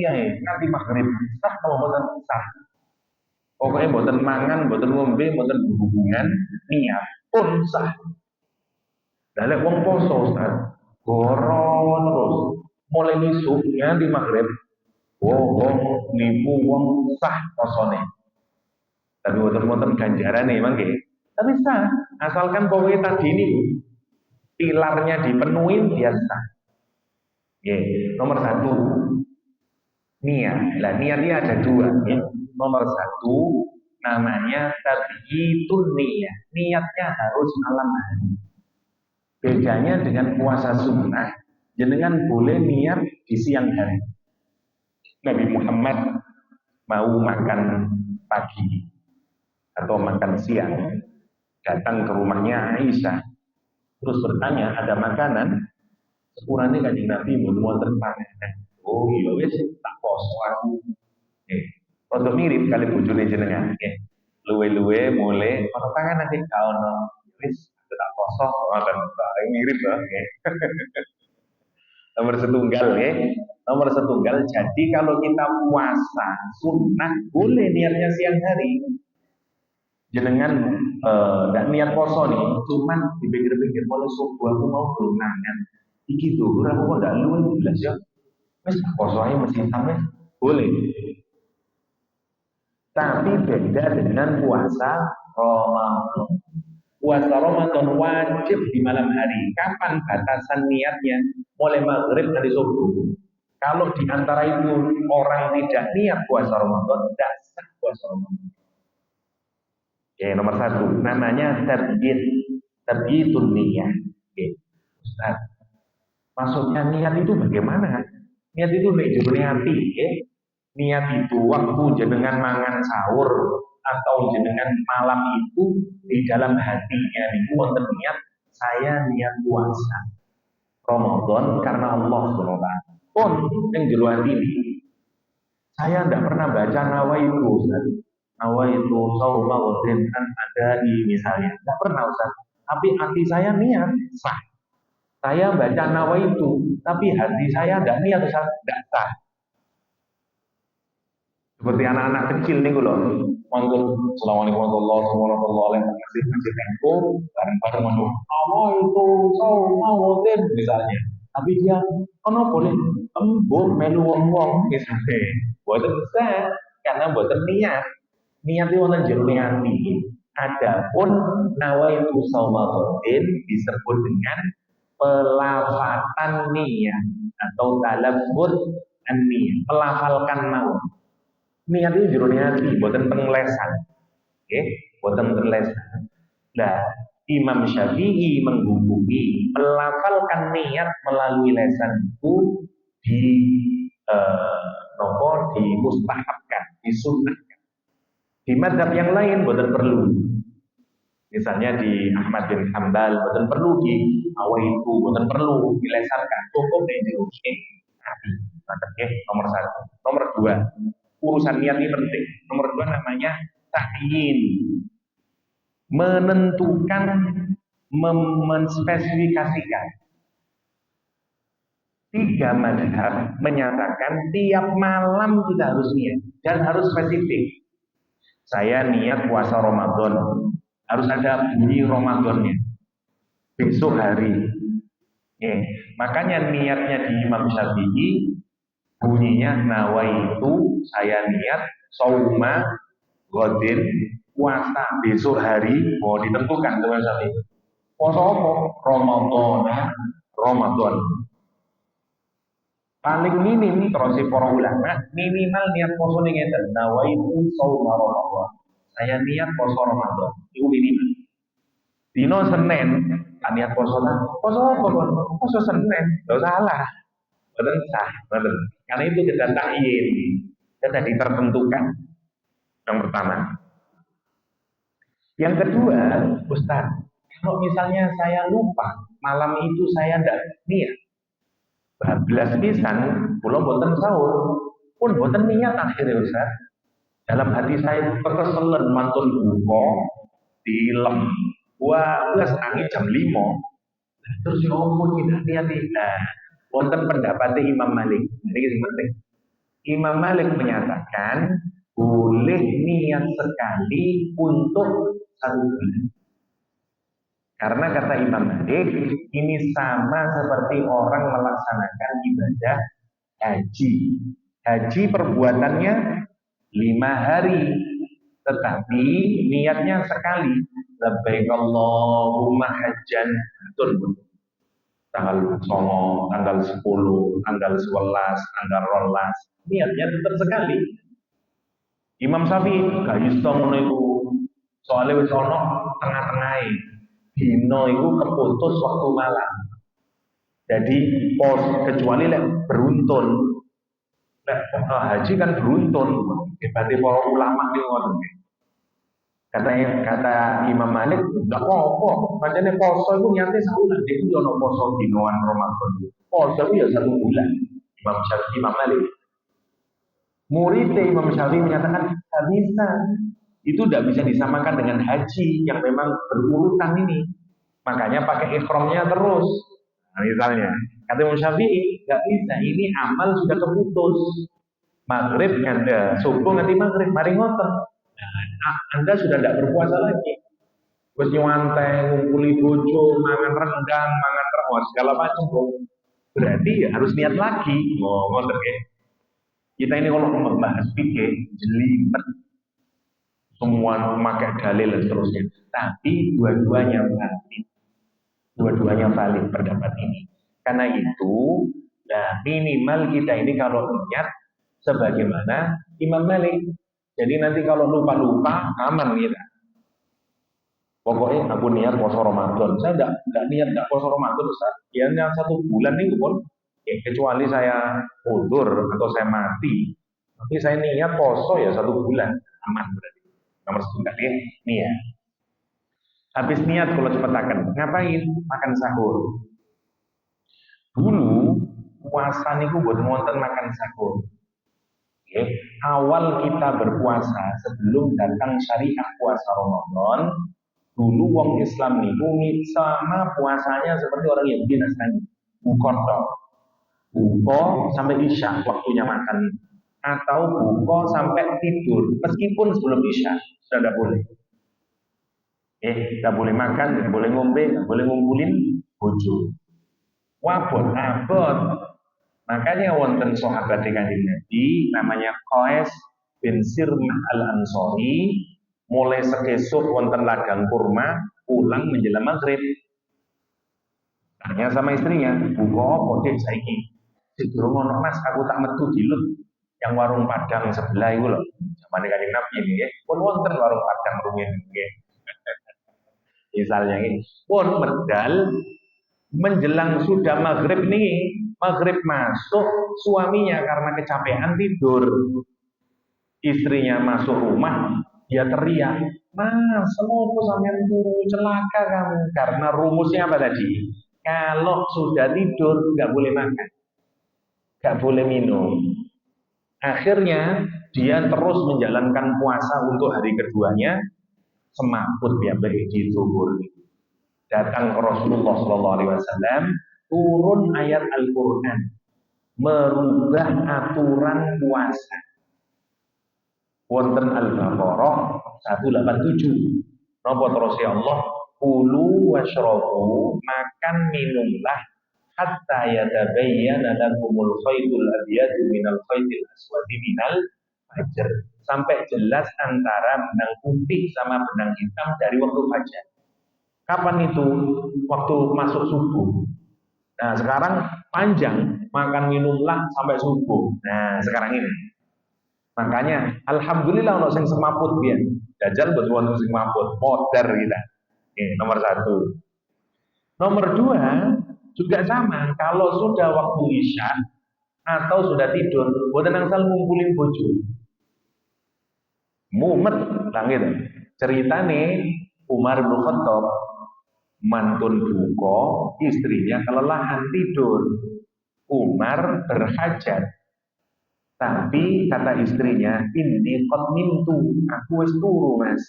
ya, nanti maghrib sah kalau mboten sah. Pokoknya mboten mangan, mboten ngombe, mboten berhubungan niat pun sah. Lah wong poso Ustaz, goron terus. Mulai isu nganti maghrib. Wong nipu wong sah posone. Tapi wonten-wonten ganjarane mangke. Tapi sah, asalkan pokoknya tadi ini pilarnya dipenuhi biasa. Nomor satu niat. Lah niatnya ada dua. Nomor satu namanya tabyitun niat. Niatnya harus malam hari. Bedanya dengan puasa sunnah, jenengan boleh niat di siang hari. Nabi Muhammad mau makan pagi atau makan siang, datang ke rumahnya Aisyah, terus bertanya ada makanan. Sepurane kanjeng Nabi mun wonten panganan. Oh iya wis tak poso aku. Rada mirip kali bojone jenengan. Luwe-luwe mulai ono panganan sing ka ono. Wis tak poso ngoten bae mirip lah. Nomor setunggal ya. Nomor setunggal jadi kalau kita puasa sunnah boleh niatnya siang hari. Jenengan ndak niat poso nih, cuman dipikir-pikir mulai subuh aku mau belum mangan. Iki dhuwur aku kok ndak luwih belas ya. Wis poso ae mesti sampe boleh. Tapi beda dengan puasa Ramadan. Puasa Ramadan wajib di malam hari. Kapan batasan niatnya? Mulai maghrib dari subuh. Kalau di antara itu orang tidak niat puasa Ramadan, tidak sah puasa Ramadan. Oke, nomor satu namanya tabyitun niyah. Oke, Ustaz. Maksudnya niat itu bagaimana? Niat itu nek hati, ya. Niat itu waktu jenengan mangan sahur atau jenengan malam itu di dalam hatinya itu wonten niat saya niat puasa Ramadan karena Allah SWT. Pun yang jero hati ini saya tidak pernah baca nawaitu Ustaz. Nawaitu sauma wadin kan ada di misalnya. Tidak pernah Ustaz. Tapi hati saya niat sah. Saya baca nawaitu, tapi hati saya tidak niat Ustaz, tidak sah. Seperti anak-anak kecil nih loh, manggung Assalamualaikum warahmatullahi wabarakatuh, ngasih tempo, bareng-bareng manggung. Nawaitu sauma wadin misalnya. Tapi dia, ono boleh embuk melu wong-wong misalnya. Buatan besar, karena buatan niat. Niat itu wonten jero hati. Adapun nawaitu sauma wadin disebut dengan pelafatan niat atau talaffuz an-niyah, melafalkan mawon. Niat itu jero hati, buatan penglesan. Oke, buatan penglesan. Nah, Imam Syafi'i menghubungi melafalkan niat melalui lesan itu di dimustahabkan, disunnahkan. Di mazhab yang lain boten perlu. Misalnya di Ahmad bin Hambal boten perlu di awaitu, boten perlu dilesankan, cukup dijeruski nabi. Nomor satu. Nomor dua, urusan niat ini penting. Nomor dua namanya ta'yin, menentukan, menspesifikasikan. Tiga mazhab menyatakan tiap malam kita harus niat dan harus spesifik. Saya niat puasa Ramadan, harus ada bunyi Ramadannya. Besok hari. Makanya niatnya di Imam Syafi'i bunyinya nawaitu, saya niat sauma godin, puasa besok hari. Mau ditentukan teman Syafi'i. Puasa apa? Ramadan. Paling minim terus para ulama minimal niat poso ning ngeten nawaitu sauma Ramadan. Saya niat poso Ramadan. Itu minimal. Dino Senin niat poso apa kon? Poso Senin. Enggak salah. Betul sah, betul. Karena itu kita ta'yin. Kita ditertentukan. Yang pertama. Yang kedua, Ustaz, kalau misalnya saya lupa malam itu saya tidak niat, bablas pisan, kula boten sahur, pun boten niat akhirnya Ustaz. Dalam hati saya kekeselan mantun buka, dilem, wes angin jam 5. Terus ya ampun tidak niat. Wonten pendapat Imam Malik. Ini yang penting. Imam Malik menyatakan boleh niat sekali untuk 1 bulan. Karena kata Imam Malik, ini sama seperti orang melaksanakan ibadah haji. Haji perbuatannya 5 hari, tetapi niatnya sekali. Labbaik Allahumma hajjan. Betul. Tanggal 9, tanggal 10, tanggal 11, tanggal 12. Niatnya tetap sekali. Imam Syafi'i gak iso ngono iku. Soale wis ana tengah-tengahe. Dino iku keputus waktu malam. Jadi kecuali lek beruntun. Lek haji kan beruntun. Dibanding para ulama ning ngono. Kata Imam Malik, enggak apa-apa. Makanya poso itu niatnya 1 bulan. Itu ya ono poso dinoan Ramadan. Poso itu ya 1 bulan. Imam Malik. Murid Imam Syafi'i menyatakan tidak bisa. Itu tidak bisa disamakan dengan haji yang memang berurutan ini. Makanya pakai ikhramnya terus. Nah, misalnya, kata Imam Syafi'i, nggak bisa. Ini amal sudah keputus. Maghrib Anda, subuh nanti maghrib, mari ngoten. Nah, Anda sudah tidak berpuasa lagi. Terus nyantai, ngumpuli bojo, mangan rendang, mangan terus, segala macam. Berarti ya harus niat lagi. Ngoten ya. Kita ini kalau membahas fikih, jelimet. Semua memakai dalil dan seterusnya. Tapi dua-duanya valid. Dua-duanya valid pendapat ini. Karena itu, nah minimal kita ini kalau niat sebagaimana Imam Malik. Jadi nanti kalau lupa-lupa aman kita. Pokoknya aku niat puasa Ramadan. Saya enggak niat enggak puasa Ramadan, Ustaz. Ya niat 1 bulan itu pun ya, kecuali saya mundur atau saya mati. Tapi saya niat puasa ya 1 bulan aman berarti. Nomor 1 kali niat. Habis niat kalau cepetakan, ngapain? Makan sahur. Dulu puasa niku buat wonten makan sahur. Okay. Awal kita berpuasa sebelum datang syariat puasa Ramadan, dulu wong Islam niku sama puasanya seperti orang Yahudi Nasrani. Buka sampai isya waktunya makan, atau buka sampai tidur meskipun sebelum isya sudah tidak boleh. Tidak boleh makan, tidak boleh ngombe, tidak boleh ngumpulin bojo. Abot. Makanya wonten sahabat Kanjeng Nabi namanya Qais bin Sirmah al-Ansori, mulai sekesuk wonten ladang kurma, pulang menjelang maghrib. Tanya sama istrinya, buka apa dek saiki? Sedurung ono Mas, aku tak metu dilut yang warung Padang sebelah itu loh. Zaman Kanjeng Nabi ini, pun wonten warung Padang rumiyin nggih. Misalnya ini, pun medal menjelang sudah maghrib nih, maghrib masuk, suaminya karena kecapean tidur, istrinya masuk rumah, dia teriak, Mas, kenapa sampean turu, celaka kamu? Karena rumusnya apa tadi? Kalau sudah tidur nggak boleh makan, nggak boleh minum. Akhirnya dia terus menjalankan puasa untuk hari keduanya, semaput dia beri di zuhur. Datang ke Rasulullah SAW, turun ayat Al-Quran, merubah aturan puasa. Wonten Al-Baqarah 187. Napa terus ya Allah? Kulu washrabu, makan minumlah hatta yatabayyana lakumul khaytul abyadu minal khaytil aswadi minal fajr. Sampai jelas antara benang putih sama benang hitam dari waktu fajar. Kapan itu? Waktu masuk subuh. Nah, sekarang panjang, makan minumlah sampai subuh. Nah, sekarang ini. Makanya alhamdulillah ono sing semaput biyen. Jajal betul ono sing semaput, modar kita. Ini nomor satu. Nomor dua juga sama. Kalau sudah waktu isya atau sudah tidur, boten angsal ngumpulin bojo. Mumet langit. Ceritane Umar bin Khattab mantun buka, istrinya kelelahan tidur. Umar berhajat. Tapi kata istrinya, ini qad nimtu, aku wis turu, Mas.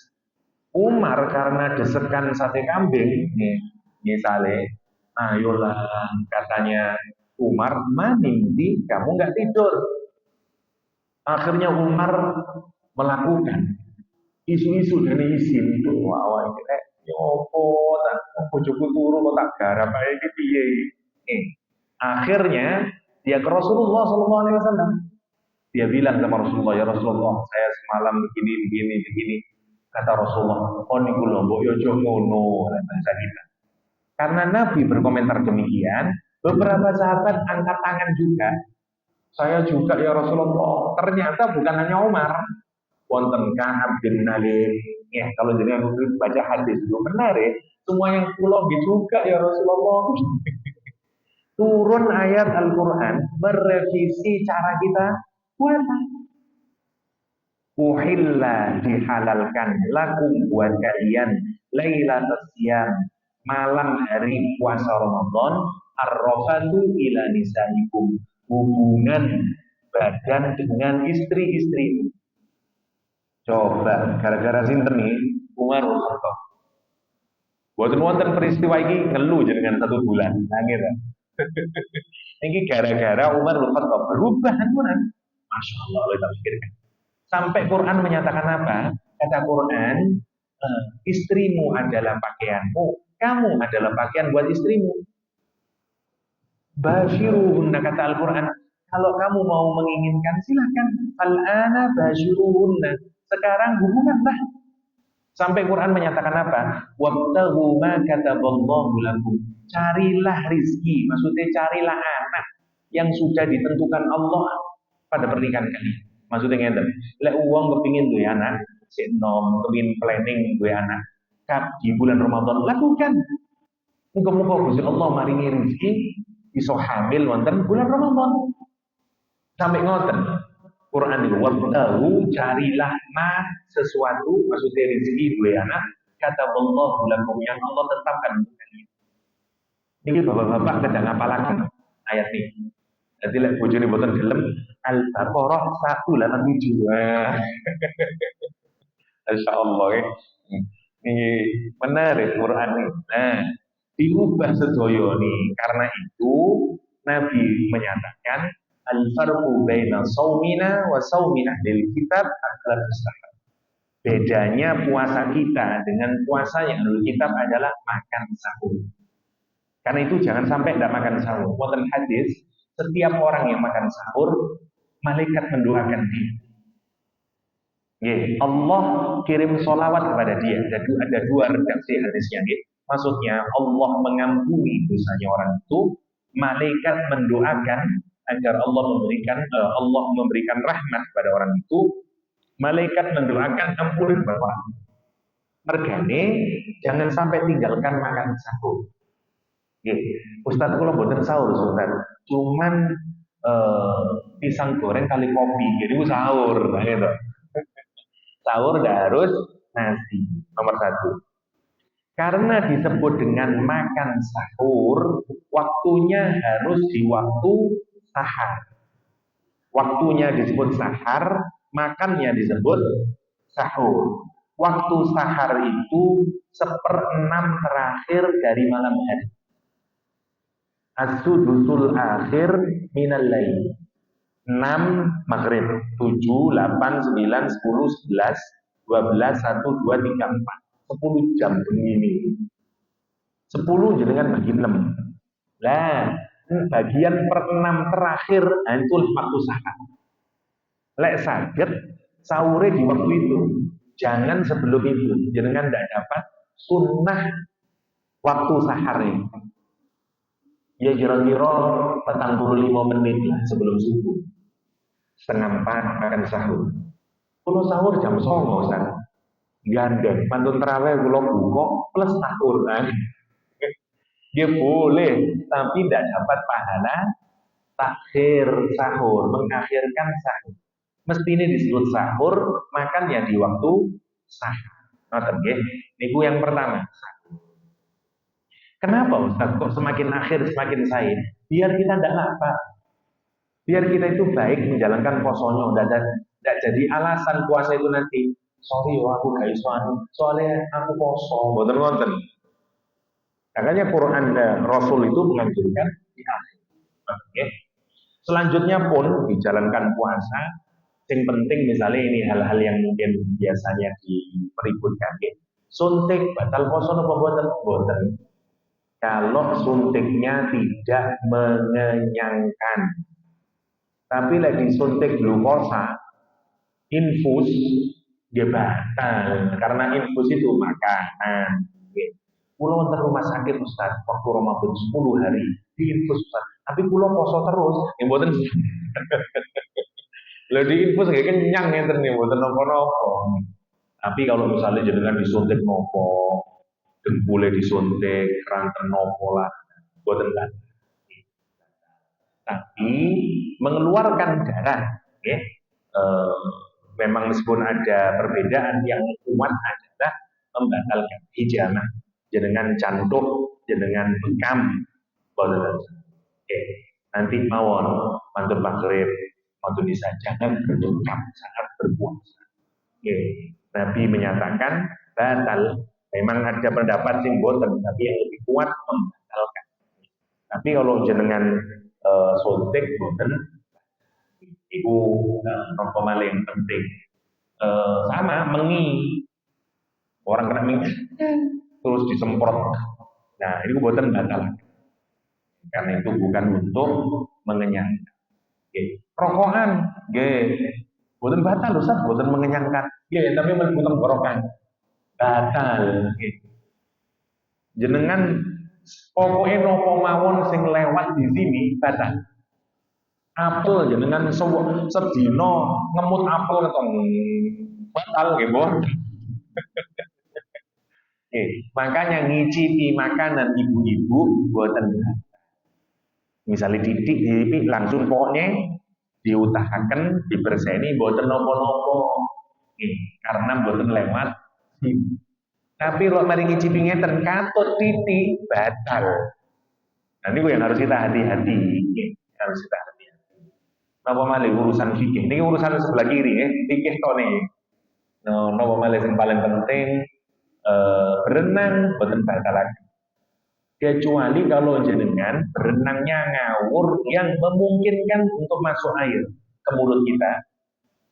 Umar karena desekan sate kambing, nih, misalnya, ayolah, katanya Umar, manimti, kamu nggak tidur. Akhirnya Umar melakukan isu-isu dan izin itu, wah ini ya apa tak bojoku turu kok tak garap ae iki piye. Akhirnya dia ke Rasulullah SAW. Dia bilang sama Rasulullah, ya Rasulullah, saya semalam begini. Kata Rasulullah, oh niku lho mbok yo aja ngono, bahasa kita. Karena Nabi berkomentar demikian, beberapa sahabat angkat tangan juga. Saya juga ya Rasulullah. Ternyata bukan hanya Umar, wonten Ka'ab bin Malik. Ya, kalau jenengan baca hadis itu benar ya. Semua yang pulau juga ya Rasulullah. Turun ayat Al-Quran merevisi cara kita puasa. Uhilla dihalalkan lakum buat kalian lailatul siyam, malam hari puasa Ramadan, ar-rafatu ila nisaikum, hubungan badan dengan istri-istri. Coba gara-gara sinten nih Umar bin Khattab. Boten wonten peristiwa ini ngeluh jenengan 1 bulan. Nangis. Ini gara-gara Umar bin Khattab berubah aturan. Masya Allah, kita pikirkan. Sampai Quran menyatakan apa? Kata Quran, istrimu adalah pakaianmu, kamu adalah pakaian buat istrimu. Basyiruhunna, kata Al-Quran, kalau kamu mau menginginkan silakan. Al-ana basyiruhunna, sekarang hubunganlah. Sampai Quran menyatakan apa? Wabtaghu ma kataballahu lakum. Carilah rizki, maksudnya carilah anak yang sudah ditentukan Allah pada pernikahan kalian. Maksudnya ngeten, lek uang kepingin duwe anak, sik nom kepingin planning duwe anak. Kap di bulan Ramadan lakukan. Muga-muga Gusti Allah maringi rezeki iso hamil wonten bulan Ramadan. Sampai ngoten. Quran itu wabtahu, carilah ma sesuatu, maksudnya rezeki duwe anak, kata Allah lakum yang Allah tetapkan untuk kalian. Ini bapak-bapak kadang ngapalaken ayat ini. Jadi lek bojone boten gelem Al-Baqarah 187. Masyaallah ya. Ini menarik Quran ini. Nah, diubah sedaya nih. Karena itu Nabi menyatakan al-farqu baina shaumina wa shaumi ahlil kitab adalah mustahab. Bedanya puasa kita dengan puasa yang ahlul kitab adalah makan sahur. Karena itu jangan sampai tidak makan sahur. Wonten hadis, setiap orang yang makan sahur, malaikat mendoakan dia. Allah kirim sholawat kepada dia. Jadi ada 2 redaksi hadisnya. Maksudnya Allah mengampuni dosanya orang itu, malaikat mendoakan agar Allah memberikan rahmat kepada orang itu, malaikat mendoakan ampunin bapak. Mergane jangan sampai tinggalkan makan sahur. Nggih, Ustaz kula mboten sahur, Ustaz. Cuman pisang goreng kali kopi. Jadi sahur, nah, gitu. Sahur nggak harus nasi. Nomor satu. Karena disebut dengan makan sahur, waktunya harus di waktu sahar. Waktunya disebut sahar, makannya disebut sahur. Waktu sahar itu seperenam terakhir dari malam hari. As-sudusul akhir minal lail. 6 maghrib, 7, 8, 9, 10, 11, 12, 1, 2, 3, 4. 10 jam begini. 10 jenengan bagi 6. Lah, bagian per 6 terakhir, nah itu waktu sahar. Lek saged sahur di waktu itu. Jangan sebelum itu. Jenengan tidak dapat sunnah waktu sahar ini. Ya kira-kira 45 menit lah sebelum subuh. Setengah 4 makan sahur. Kalau sahur jam 09.00 Ustaz. Gandeng, pantun terawih kula buka plus sahur kan. Dia boleh, tapi tidak dapat pahala takhir sahur, mengakhirkan sahur. Mesti ini disebut sahur, makannya di waktu sahur. Ngoten nggih. Niku yang pertama. Kenapa Ustaz kok semakin akhir semakin sain? Biar kita tidak lapar. Biar kita itu baik menjalankan posonya, tidak jadi alasan puasa itu nanti. Sorry aku gak iso soalnya aku poso, mboten ngonten. Makanya Quran dan Rasul itu menganjurkan di akhir. Oke. Selanjutnya pun dijalankan puasa. Yang penting misalnya ini hal-hal yang mungkin biasanya dipeributkan. Suntik batal poso apa boten? Kalau suntiknya tidak mengenyangkan. Tapi lagi suntik glukosa, infus dia batal karena infus itu makanan. Pulau wonten rumah sakit Ustaz, waktu Ramadan 10 hari diinfus Ustaz. Tapi pulau poso terus, yang mboten. Lha diinfus nggih kenyang ngenten nih mboten napa-napa. Tapi kalau misalnya jenengan disuntik nopo, dengkule disuntik, keranten nopo lah, mboten kan. Tapi mengeluarkan darah, ya, memang meskipun ada perbedaan yang kuat adalah membatalkan hijamah, jenengan cantuk, jenengan bekam, nanti mawon mantun maghrib, mantun isya jangan berbekam saat berpuasa. Nabi menyatakan batal. Memang ada pendapat sing boten, tapi yang lebih kuat membatalkan. Tapi kalau jenengan suntik boten, itu nopo malih penting. Sama mengi, orang kena mengi terus disemprot. Nah ini boten batal. Karena itu bukan untuk mengenyangkan. Rokokan, boten batal Ustaz, boten mengenyangkan. Tapi mlebu tenggorokan. Batal. Jenengan pokoknya nopo mawon sing lewat di sini batal. Apel jenengan sedina ngemut apel ketong batal nggih, Bu. Makanya ngicipi makanan ibu-ibu boten. Misalnya didik langsung pokoknya diutahaken diberseni boten nopo-nopo. Karena boten lewat. Tapi kalau mari ngicipi ngeten katut titik batal. Nah ini yang harus kita hati-hati. Harus kita hati-hati. Napa malih urusan fikih. Ini urusan sebelah kiri ya. Fikih to nih. Napa malih yang paling penting berenang boten batalaken. Kecuali kalau jenengan berenangnya ngawur yang memungkinkan untuk masuk air ke mulut kita.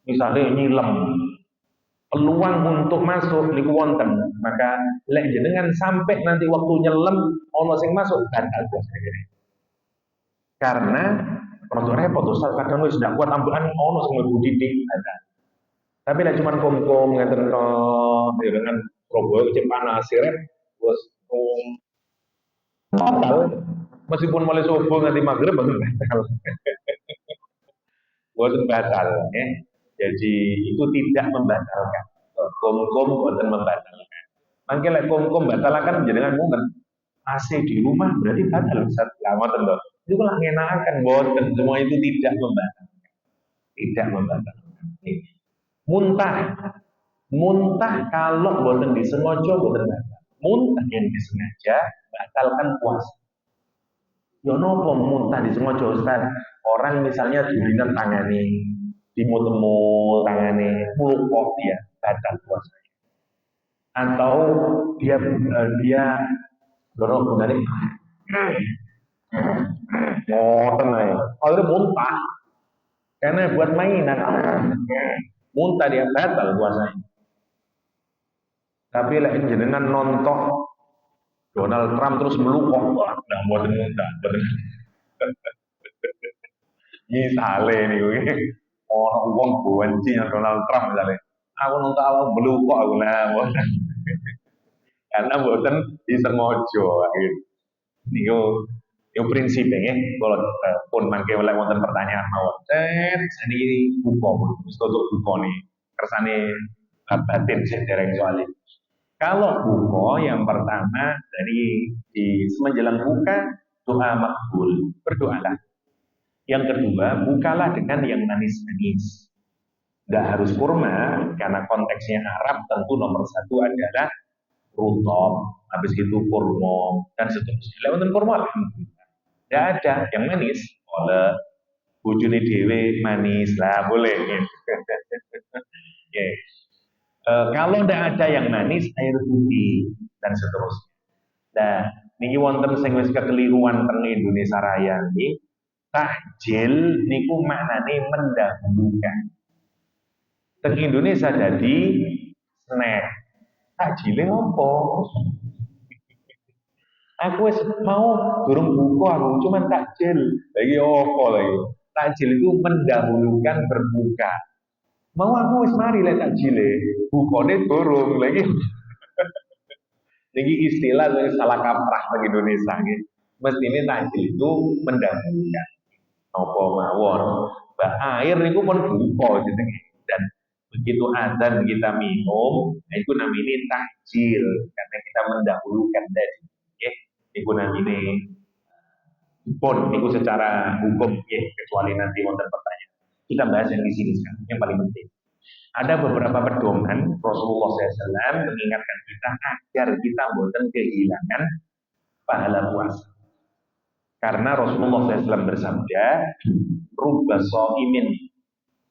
Misalnya nyilem, peluang untuk masuk niku wonten, maka lek jenengan sampai nanti waktu nyelem ono sing masuk batal puasane. Karena rada repot Ustaz, kadang wis ndak kuat ambekan ono sing mlebu didik ada. Tapi lek cuman kom-kom ngeten to, dengan Surabaya cek panas sirep wis batal. Meskipun mulai subuh nanti maghrib baru batal. Boten batal ya. Jadi itu tidak membatalkan. Kom-kom boten membatalkan. Mangke lek kom batalaken jenengan mungkin AC di rumah berarti batal Ustaz. Lah ngoten to. Itu lah ngenakan boten, semua itu tidak membatalkan. Tidak membatalkan. Muntah. Muntah kalau boten disengaja boten batal. Muntah yang disengaja batalkan puasa. Yo nopo muntah disengaja Ustaz. Orang misalnya dulinan tangane, dimut-mut tangane, muluk dia batal puasa. Atau dia dorong bungane ngoten ae. Kalau muntah karena buat mainan muntah dia batal puasanya. Tapi lek jenengan nonton Donald Trump terus melukok, wah, nah buat muntah, bener. Misale niku orang wong benci Donald Trump misalnya. Aku nonton awak melukok aku nah, karena buatan disengaja gitu. Niku yo prinsipnya ya, kalau pun mangke oleh wonten pertanyaan mawon. Sani buka pun, wis tutup buka nih. Kersane batin sing dereng soalnya. Kalau buka yang pertama dari di menjelang buka doa makbul, berdoalah. Yang kedua, bukalah dengan yang manis-manis. Nggak harus kurma, karena konteksnya Arab tentu nomor satu adalah rutop, habis itu kurma, dan seterusnya. Lewat kurma, alhamdulillah. Nggak ada yang manis, oleh bujuni dewe manis lah boleh. Okay. Kalau tidak ada yang manis, air putih dan seterusnya. Nah, niki wonten sing wis kekeliruan teng Indonesia Raya niki. Takjil niku maknane mendahulukan. Teng Indonesia jadi snack. Takjile opo? Aku wis mau durung buka aku cuma takjil. Lagi opo lagi? Takjil itu mendahulukan berbuka. Mau aku wis mari lek takjile, bukane durung lagi. Niki istilah dari salah kaprah bagi Indonesia nggih. Mestine takjil itu mendahulukan. Napa mawon? Mbak air niku pun buka jenenge. Dan begitu azan kita minum, nah itu namanya takjil karena kita mendahulukan dari itu namanya pun itu secara hukum ya, kecuali nanti wonten pertanyaan. Kita bahas yang di sini sekarang yang paling penting. Ada beberapa pedoman Rasulullah SAW mengingatkan kita agar kita boten kehilangan pahala puasa. Karena Rasulullah SAW bersabda, "Rubba sha'imin."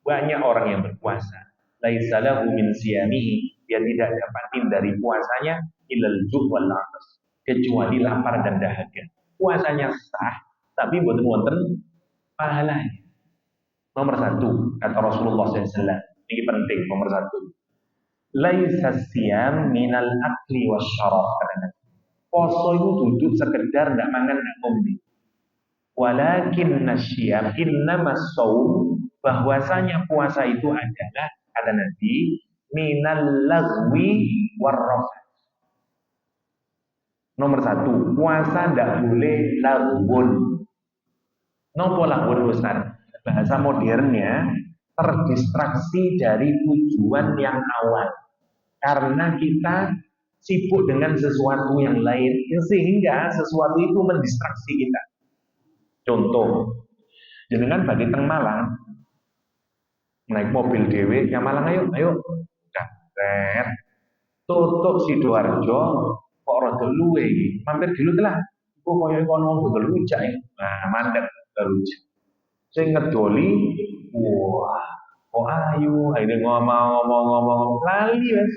Banyak orang yang berpuasa. Laisa lahu min siyamihi, dia tidak dapatin dari puasanya ilal ju' wal 'atas, kecuali lapar dan dahaga. Puasanya sah, tapi boten wonten pahalanya. Nomor satu, kata Rasulullah SAW, ini penting nomor satu. Laisa siyam minal akli wasyarab. Poso itu duduk sekedar ndak mangan ndak ngombe. Walakin nasyam innamas shaum, bahwasanya puasa itu adalah kata Nabi minal lagwi warrafat. Nomor satu, puasa ndak boleh lagun. Nopo lagun Ustaz? Bahasa modernnya terdistraksi dari tujuan yang awal. Karena kita sibuk dengan sesuatu yang lain, sehingga sesuatu itu mendistraksi kita. Contoh, jenengan bagi teng Malang, naik mobil dewe, yang Malang ayo, dah, tutup Sidoarjo, kok rada luwe, mampir dulu lah, kok koyo kono betul rujak ya, nah mandek rujak. Saya ngedoli, wah, kok ayu, akhirnya ngomong, lali wes,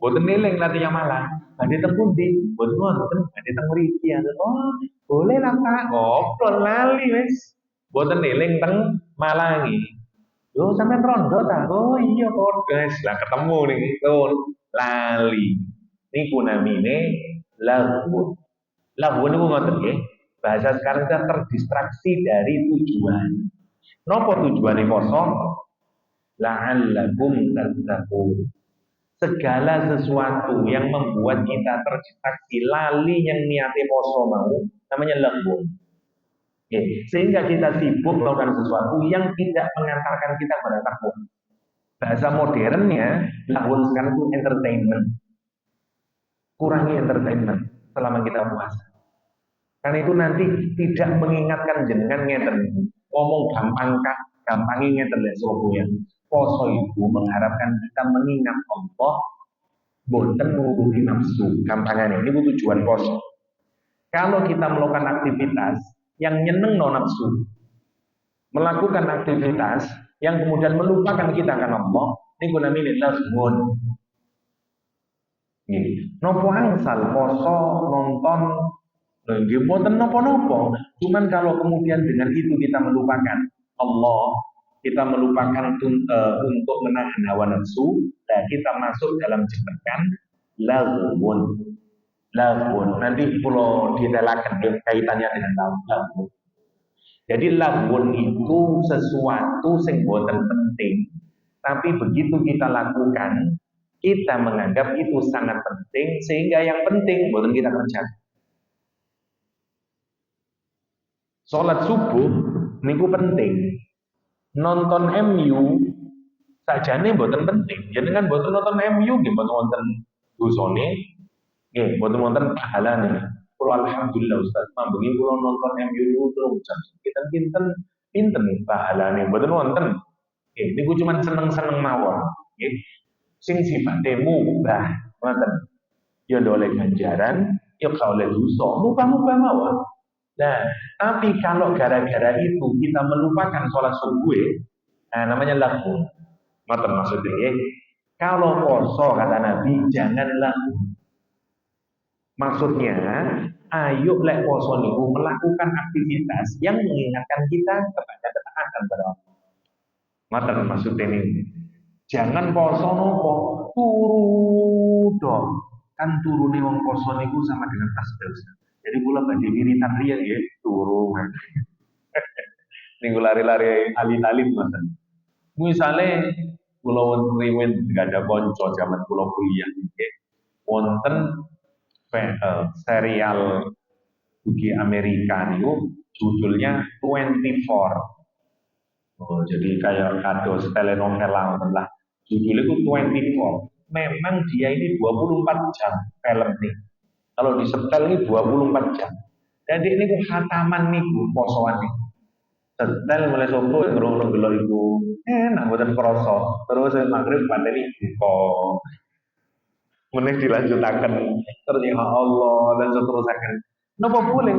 boten eling latih yang Malang, badhe teng pundi, boten wonten, badhe teng mriki, oh, boleh lah Pak, ngobrol lali wes, boten eling teng Malang iki. Yo sampean rondo ta? Oh iya kok guys, lah ketemu nih, lali. Niku namine lagu. Lagu niku ngoten nggih. Bahasa sekarang kita terdistraksi dari tujuan. Napa tujuane poso? La'allakum tattaqun. Segala sesuatu yang membuat kita terdistraksi lali yang niate poso mau namanya lagu. Sehingga kita sibuk melakukan sesuatu yang tidak mengantarkan kita pada takwa. Bahasa modernnya lagu sekarang itu entertainment. kurangi entertainment selama kita puasa. Karena itu nanti tidak mengingatkan jenengan ngeten. Ngomong gampangnya ngeten lek Surabaya. Poso itu mengharapkan kita mengingat Allah, boten nuruti nafsu. Gampangnya ini tujuan poso. Kalau kita melakukan aktivitas yang nyeneng no nafsu, melakukan aktivitas yang kemudian melupakan kita akan Allah, ini guna milik lazmun. Nopo angsal poso nonton nggih boten napa-napa. Cuman kalau kemudian dengan itu kita melupakan Allah, kita melupakan untuk menahan hawa nafsu, dan kita masuk dalam jebakan laghun. Laghun nanti pulau ditelakan kaitannya dengan laghun. Jadi laghun itu sesuatu yang boten penting, tapi begitu kita lakukan, kita menganggap itu sangat penting sehingga yang penting boten kita kerjakan. Sholat subuh niku penting. Nonton MU sajane mboten penting. Jenengan mboten nonton MU nggih mboten wonten dosane, nggih mboten wonten pahalane. Kula alhamdulillah Ustaz, mambengi kula nonton MU niku terus jam pinten pinten pahalane mboten wonten. Nggih niku cuman seneng-seneng mawon, nggih. Sing sifate mubah ngoten. Ya oleh ganjaran, ya oleh dosa, mubah-mubah mawon. Nah, tapi kalau gara-gara itu kita melupakan sholat subuh, nah namanya lagu. Ngoten maksudnya, kalau poso kata Nabi jangan lagu. Maksudnya, ayo lek poso niku melakukan aktivitas yang mengingatkan kita kepada ketaatan kepada Allah. Ngoten maksudnya ini. Jangan poso nopo turu dong. Kan turune wong poso niku sama dengan tasbih. Jadi kula badhe wiritan riya nggih turu. Niku lari-lari alin-alin ngoten. Misale kula wonten gak ada kanca jaman kula kuliah nggih. Wonten serial ugi Amerika niku judulnya 24. Oh, jadi kayak kados telenovela ngoten lah. Judulnya itu 24. Memang dia ini 24 jam film nih. Kalau di setel ini 24 jam. Jadi ini ku khataman nih posoan nih. Setel mulai subuh ngerung gelor iku enak mboten krasa. Terus maghrib pandeni buka. Meneh dilanjutaken terus ya Allah dan seterusnya. Napa boleh?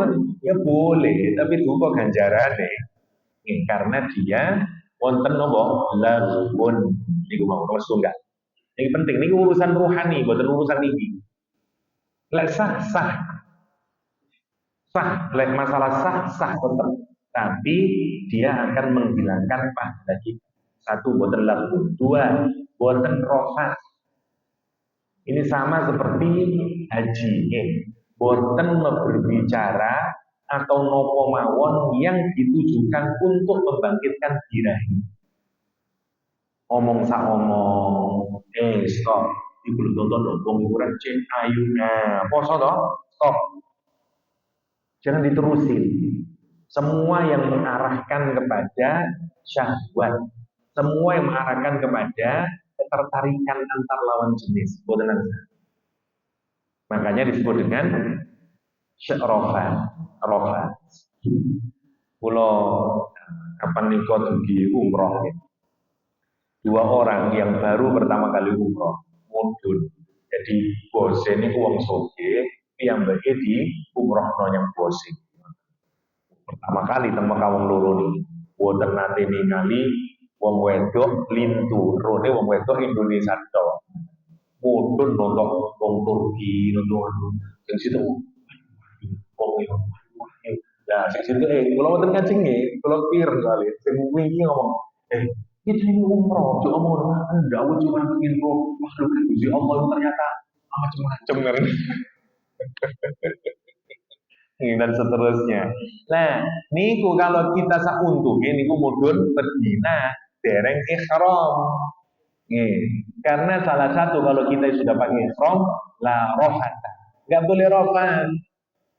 Ya boleh, tapi duka ganjarane. Karena dia wonten napa lagun niku mau nomor setunggal. Ini penting, ini urusan rohani, bukan urusan ini. Lek sah, lek masalah sah tetap. Tapi dia akan menghilangkan pahala kita. Satu, buatan lagu. Dua, buatan rohani. Ini sama seperti haji. Buatan berbicara atau nopo mawon yang ditujukan untuk membangkitkan birahi. Omong sak omong, stop. Ibu tonton dong, ukuran cek ayu, nah, poso toh, stop. Jangan diterusin. Semua yang mengarahkan kepada syahwat, semua yang mengarahkan kepada ketertarikan antar lawan jenis, boten. Makanya disebut dengan rofa. Pulau kapan nikah dugi umroh. Dua orang yang baru pertama kali umroh, mudun. Jadi bose ini uang soge, yang bagi di umroh yang bose. Pertama kali tempat kawang loro nih, boten nanti ningali wong wedok lintu, rone wong wedok Indonesia toh. Mudun nonton wong Turki, nonton yang situ. Nah, sing situ kalau wonten kancing kalau pir kali, sing wingi ngomong, itu ini umroh, cuma mau enggak, cuma ingin makhluk Gusti Allah itu ternyata macam-macam kan. Dan seterusnya. Nah, niku kalau kita sauntuke niku mudun berdina dereng ihram. Karena salah satu kalau kita sudah pakai ihram la rofata. Enggak boleh rofan.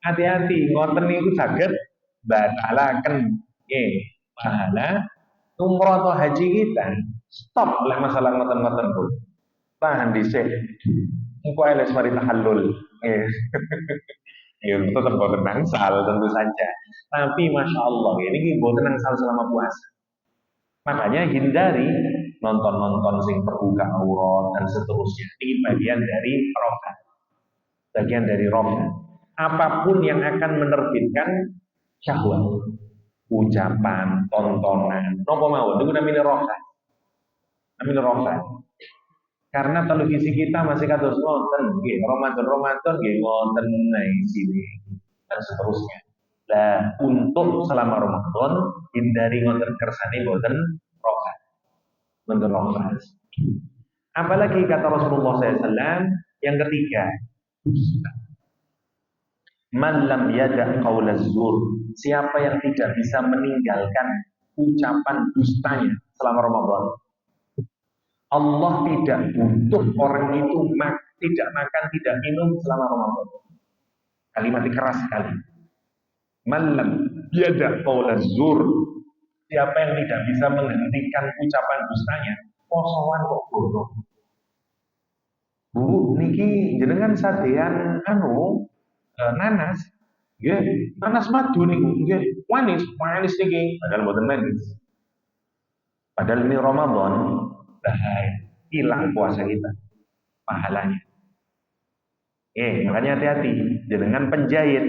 Hati-hati, ngoten niku saged batalaken pahala umroh atau haji kita. Stop lek masalah ngoten-ngoten pun. Tahan dhisik. Engko elek mari tahallul. Eh, ya tetap boten nangsal tentu saja. Tapi masya Allah ini boten nangsal selama puasa. Makanya hindari nonton-nonton sing terbuka aurat dan seterusnya. Ini bagian dari rofa. Bagian dari rofa. Apapun yang akan menerbitkan syahwat, ucapan, tontonan, nopo mawon itu namanya rofa. Namanya rofa. Karena televisi kita masih kados nonton, Ramadan nggih wonten sini dan seterusnya. Nah, untuk selama Ramadan hindari ngonten kersane boten rofa. Boten rofa. Apalagi kata Rasulullah SAW yang ketiga, man lam yada' qaulaz zur, siapa yang tidak bisa meninggalkan ucapan dustanya selama Ramadan, Allah tidak butuh orang itu tidak makan, tidak minum selama Ramadan. Kalimat keras sekali. Man lam yada' qaulaz zur, siapa yang tidak bisa menghentikan ucapan dustanya, posoan kok bodoh. Bu, niki jenengan sadean nanas. Nggih, nanas madu niku nggih manis niki, padahal mboten manis. Padahal ini Ramadan, bahaya, hilang puasa kita, pahalanya. Makanya hati-hati, jenengan penjahit.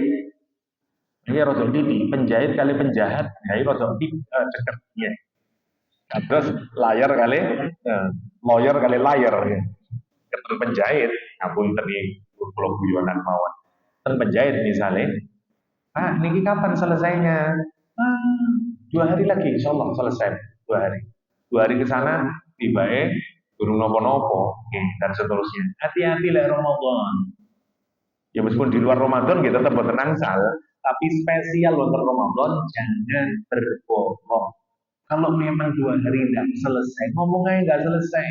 Ini rodok tipi, penjahit kali penjahat, ya rodok dekat ya. Terus layar kali lawyer kali layar ya. Ketemu penjahit, ngapun tadi pulau guyonan mawon. Penjahit misalnya, niki kapan selesainya? 2 hari lagi, insya Allah selesai 2 hari. 2 hari ke sana, tiba-tiba burung nopo-nopo, dan seterusnya. Hati-hati lah Ramadan. Ya meskipun di luar Ramadan kita tetap nangsal, tapi spesial untuk Ramadan jangan berbohong. Kalau memang 2 hari tidak selesai, ngomong aja nggak selesai.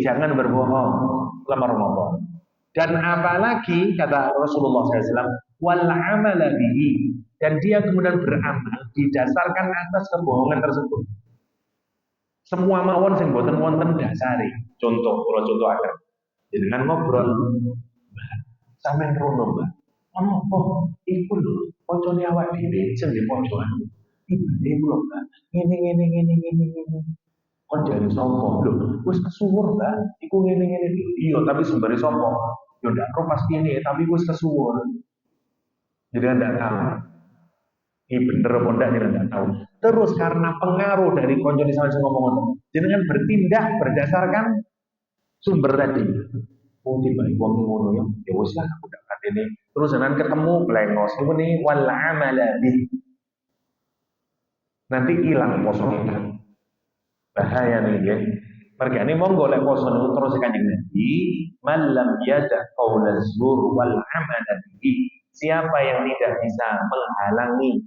Jangan berbohong selama Ramadan. Dan apalagi kata Rasulullah SAW, wal amala bihi, dan dia kemudian beramal didasarkan atas kebohongan tersebut. Semua mawon sing boten wonten dasari. Contoh, kalau contoh akan jenengan ngobrol, sampean rono, Mbak. Apa? Iku lho, kancane awak dhewe sing di pojokan. Iku lho, Mbak. Ngene. Kon jare sapa? Lho, wis kesuwur, Mbak. Iku ngene. Iya, tapi sembari sapa? Yo ndak ro pasti ini, tapi wis kesuwur. Jadi ndak tahu. Ini bener apa enggak kita tidak tahu. Terus karena pengaruh dari konjoni sama ngomong jenengan bertindak berdasarkan sumber tadi. Tiba wong ngono ya wis lah aku dapat ini. Terus jenengan ketemu blengos ini wal amala bi. Nanti hilang poso kita. Bahaya nih ya. Mergane monggo lek poso niku terus Kanjeng Nabi, man lam yada qaulaz zur wal amala bi. Siapa yang tidak bisa menghalangi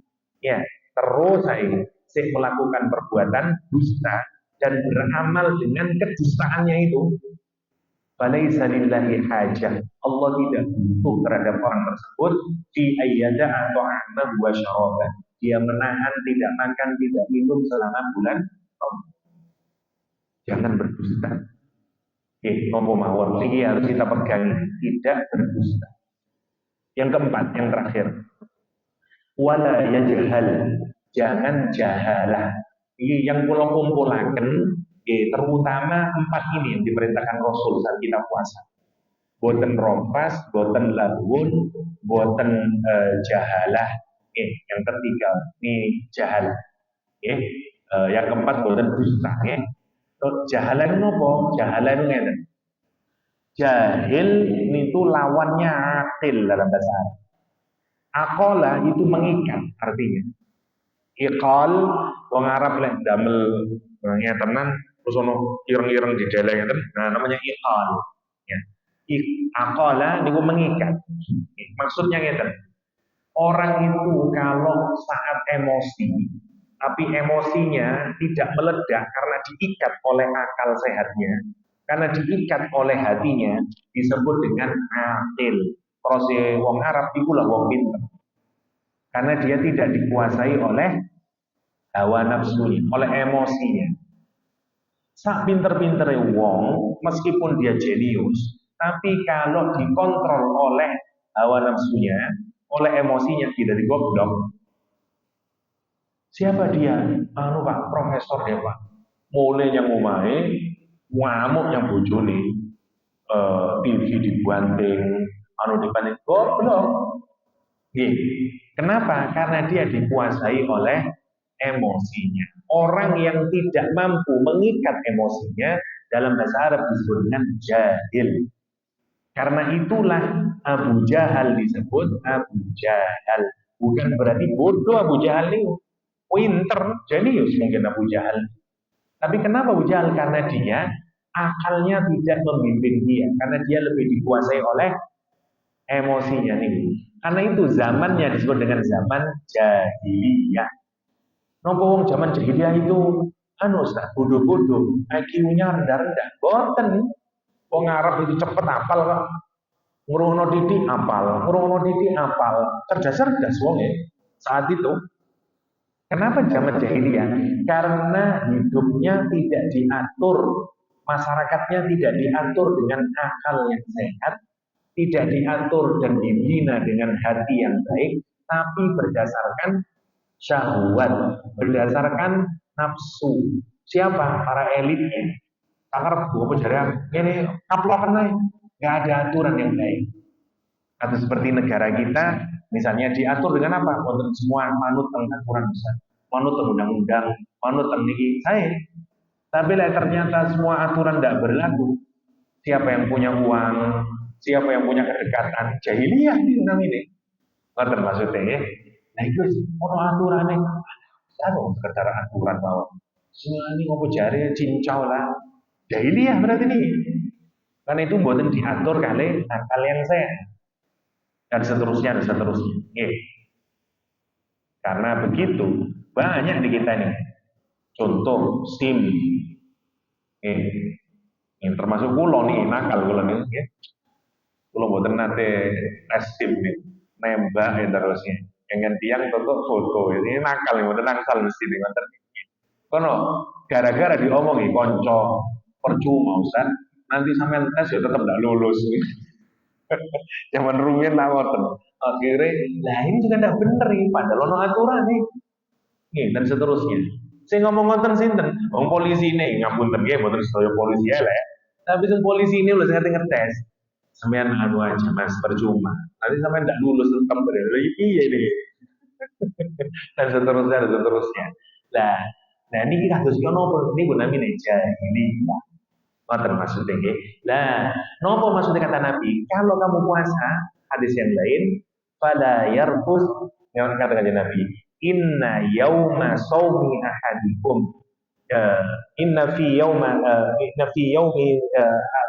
terus saya melakukan perbuatan dusta dan beramal dengan kedustaannya itu, falaisa lillahi hajah, Allah tidak butuh terhadap orang tersebut fi ayyada atau ta'ama wa syaraba, dia menahan tidak makan tidak minum selama bulan Ramadan. Jangan berdusta. Ngomong mawon ini harus kita pegang, tidak berdusta. Yang keempat, yang terakhir, wala yajhal, jangan jahalah. Ini yang kula kumpulaken, terutama 4 ini yang diperintahkan Rasul saat kita puasa. Boten rompas, boten lagun, boten jahalah. Yang ketiga ini jahalah. Yang keempat boten dusta. Jahalah itu apa? Jahalah itu ngene. Jahil itu lawannya akil dalam bahasa Arab. Akola itu mengikat artinya. Iqal wong Arab lek damel ngeten terus ono ireng-ireng di dele ngeten. Nah namanya iqal. Ya. Akola niku mengikat. Maksudnya ngeten. Orang itu kalau saat emosi tapi emosinya tidak meledak karena diikat oleh akal sehatnya, karena diikat oleh hatinya, disebut dengan akil. Proses wong Arab itu lah wong pinter. Karena dia tidak dikuasai oleh hawa nafsunya, oleh emosinya. Sak pinter-pintere wong, meskipun dia jenius, Tapi kalau dikontrol oleh hawa nafsunya, oleh emosinya, tidak digoblok. Siapa dia? Pak, profesor ya Pak. Mulai yang umai, ngamuk yang bojone, TV dibanting, dibanting, goblok. Kenapa? Karena dia dikuasai oleh emosinya. Orang yang tidak mampu mengikat emosinya dalam bahasa Arab disebut dengan jahil. Karena itulah Abu Jahal disebut Abu Jahal. Bukan berarti bodoh Abu Jahal ini. Pinter, jenius mungkin Abu Jahal. Tapi kenapa Abu Jahal? Karena dia akalnya tidak membimbing dia. Karena dia lebih dikuasai oleh emosinya nih. Karena itu zamannya disebut dengan zaman jahiliyah. Nopo wong zaman jahiliyah itu bodoh-bodoh, IQ-nya rendah-rendah. Boten. Wong Arab itu cepet apal kok. Ngrungokno titik apal, ngrungokno titik apal. Cerdas-cerdas wong ya. Saat itu. Kenapa zaman jahiliyah? Karena hidupnya tidak diatur, masyarakatnya tidak diatur dengan akal yang sehat, tidak diatur dan dibina dengan hati yang baik, tapi berdasarkan syahwat, berdasarkan nafsu. Siapa? Para elitnya. Takar buku penjara ini kaplokan aja, nggak ada aturan yang baik. Atau seperti negara kita, misalnya diatur dengan apa? Untuk semua manut aturan besar, manut undang-undang, manut niki saya. Tapi ternyata semua aturan tidak berlaku. Siapa yang punya uang, siapa yang punya kedekatan, jahiliyah ini. Ngerti maksudnya ya? Nah itu ono aturannya, ada sekedar aturan bahwa semua ini ngopo jari cincau lah, jahiliyah berarti ini. Karena itu buatan diatur kali akal yang sehat. Dan seterusnya. Karena begitu banyak di kita nih. Contoh SIM, yang termasuk kulo nih nakal kulo nih. Kulo buatan nanti tes SIM nih, nembak terusnya. Yang tiang tutup foto ini nakal nih, buatan nakal mesti dengan tertinggi. Kono gara-gara diomongi konco percuma Ustaz, nanti sampai tes ya tetap tidak lulus. Zaman rumit lah ngoten. Akhirnya, lah ini juga tidak benar nih, padahal ono aturan nih. Dan seterusnya. Saya ngomong ngoten sinten, wong polisi ini ngapunten nggih mboten sedaya polisi ya lah. Tapi sing polisi ini lho sing ngetes. Sampeyan anu aja Mas percuma. Nanti sampeyan tidak lulus tetap berarti iya ini. Dan seterusnya. Nah ini kados yo nopo niku namine jahiliyah. Ngoten maksudnya nggih. Lah, nopo maksudnya kata Nabi? Kalau kamu puasa, hadis yang lain, fala yarfus, yang kata Nabi, inna yauma saumi ahadikum inna fi yaumi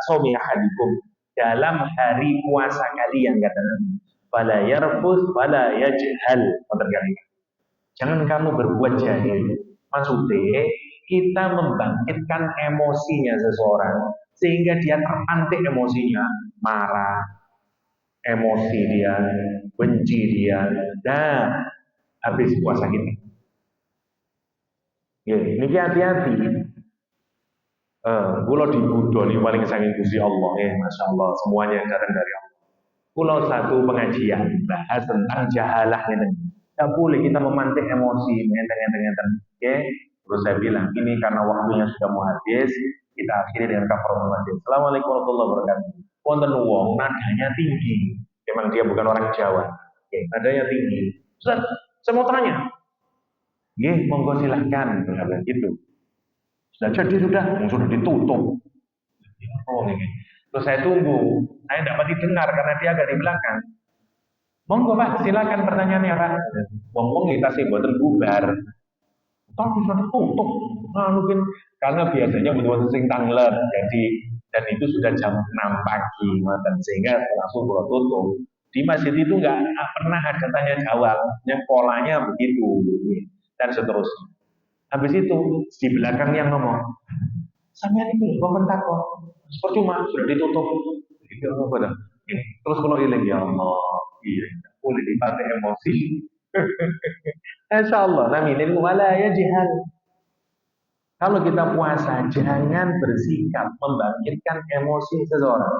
saumi ahadikum dalam hari puasa kalian kata Nabi. Fala yarfus fala yajhal. Jangan kamu berbuat jahil. Maksudnya kita membangkitkan emosinya seseorang sehingga dia terpantik emosinya, marah, emosi dia, benci dia, dan habis puasa kita. Ya, ini hati-hati. Kulo dibudo nih paling saking Gusti Allah, masya Allah semuanya datang dari Allah. Kulo satu pengajian bahas tentang jahalah ini. Tidak boleh kita memantik emosi, ngenteng. Terus saya bilang, ini karena waktunya sudah mau habis, kita akhiri dengan kafaratul majlis. Assalamualaikum warahmatullahi wabarakatuh. Wonten wong nadanya tinggi, memang dia bukan orang Jawa. Nadanya tinggi. Ustaz, saya mau tanya. Monggo silahkan, gitu. Jadi sudah ditutup. Terus saya tunggu, saya dapat didengar karena dia agak di belakang. Monggo Pak, silakan pertanyaannya Pak. Ngomong kita sih buatan bubar. Toh sudah tutup. Nah, mungkin karena biasanya butuh sing tanglet. Jadi dan itu sudah jam 6 pagi, dan sehingga langsung kalau tutup. Di masjid itu nggak pernah ada tanya jawab, yang polanya begitu dan seterusnya. Habis itu di belakang yang ngomong, sampean ini komentar kok, percuma sudah ditutup. Terus kalau ilang ya Allah, iya, boleh dipakai emosi. Insya Allah, naminin wala ya jihad. Kalau kita puasa, jangan bersikap membangkitkan emosi seseorang.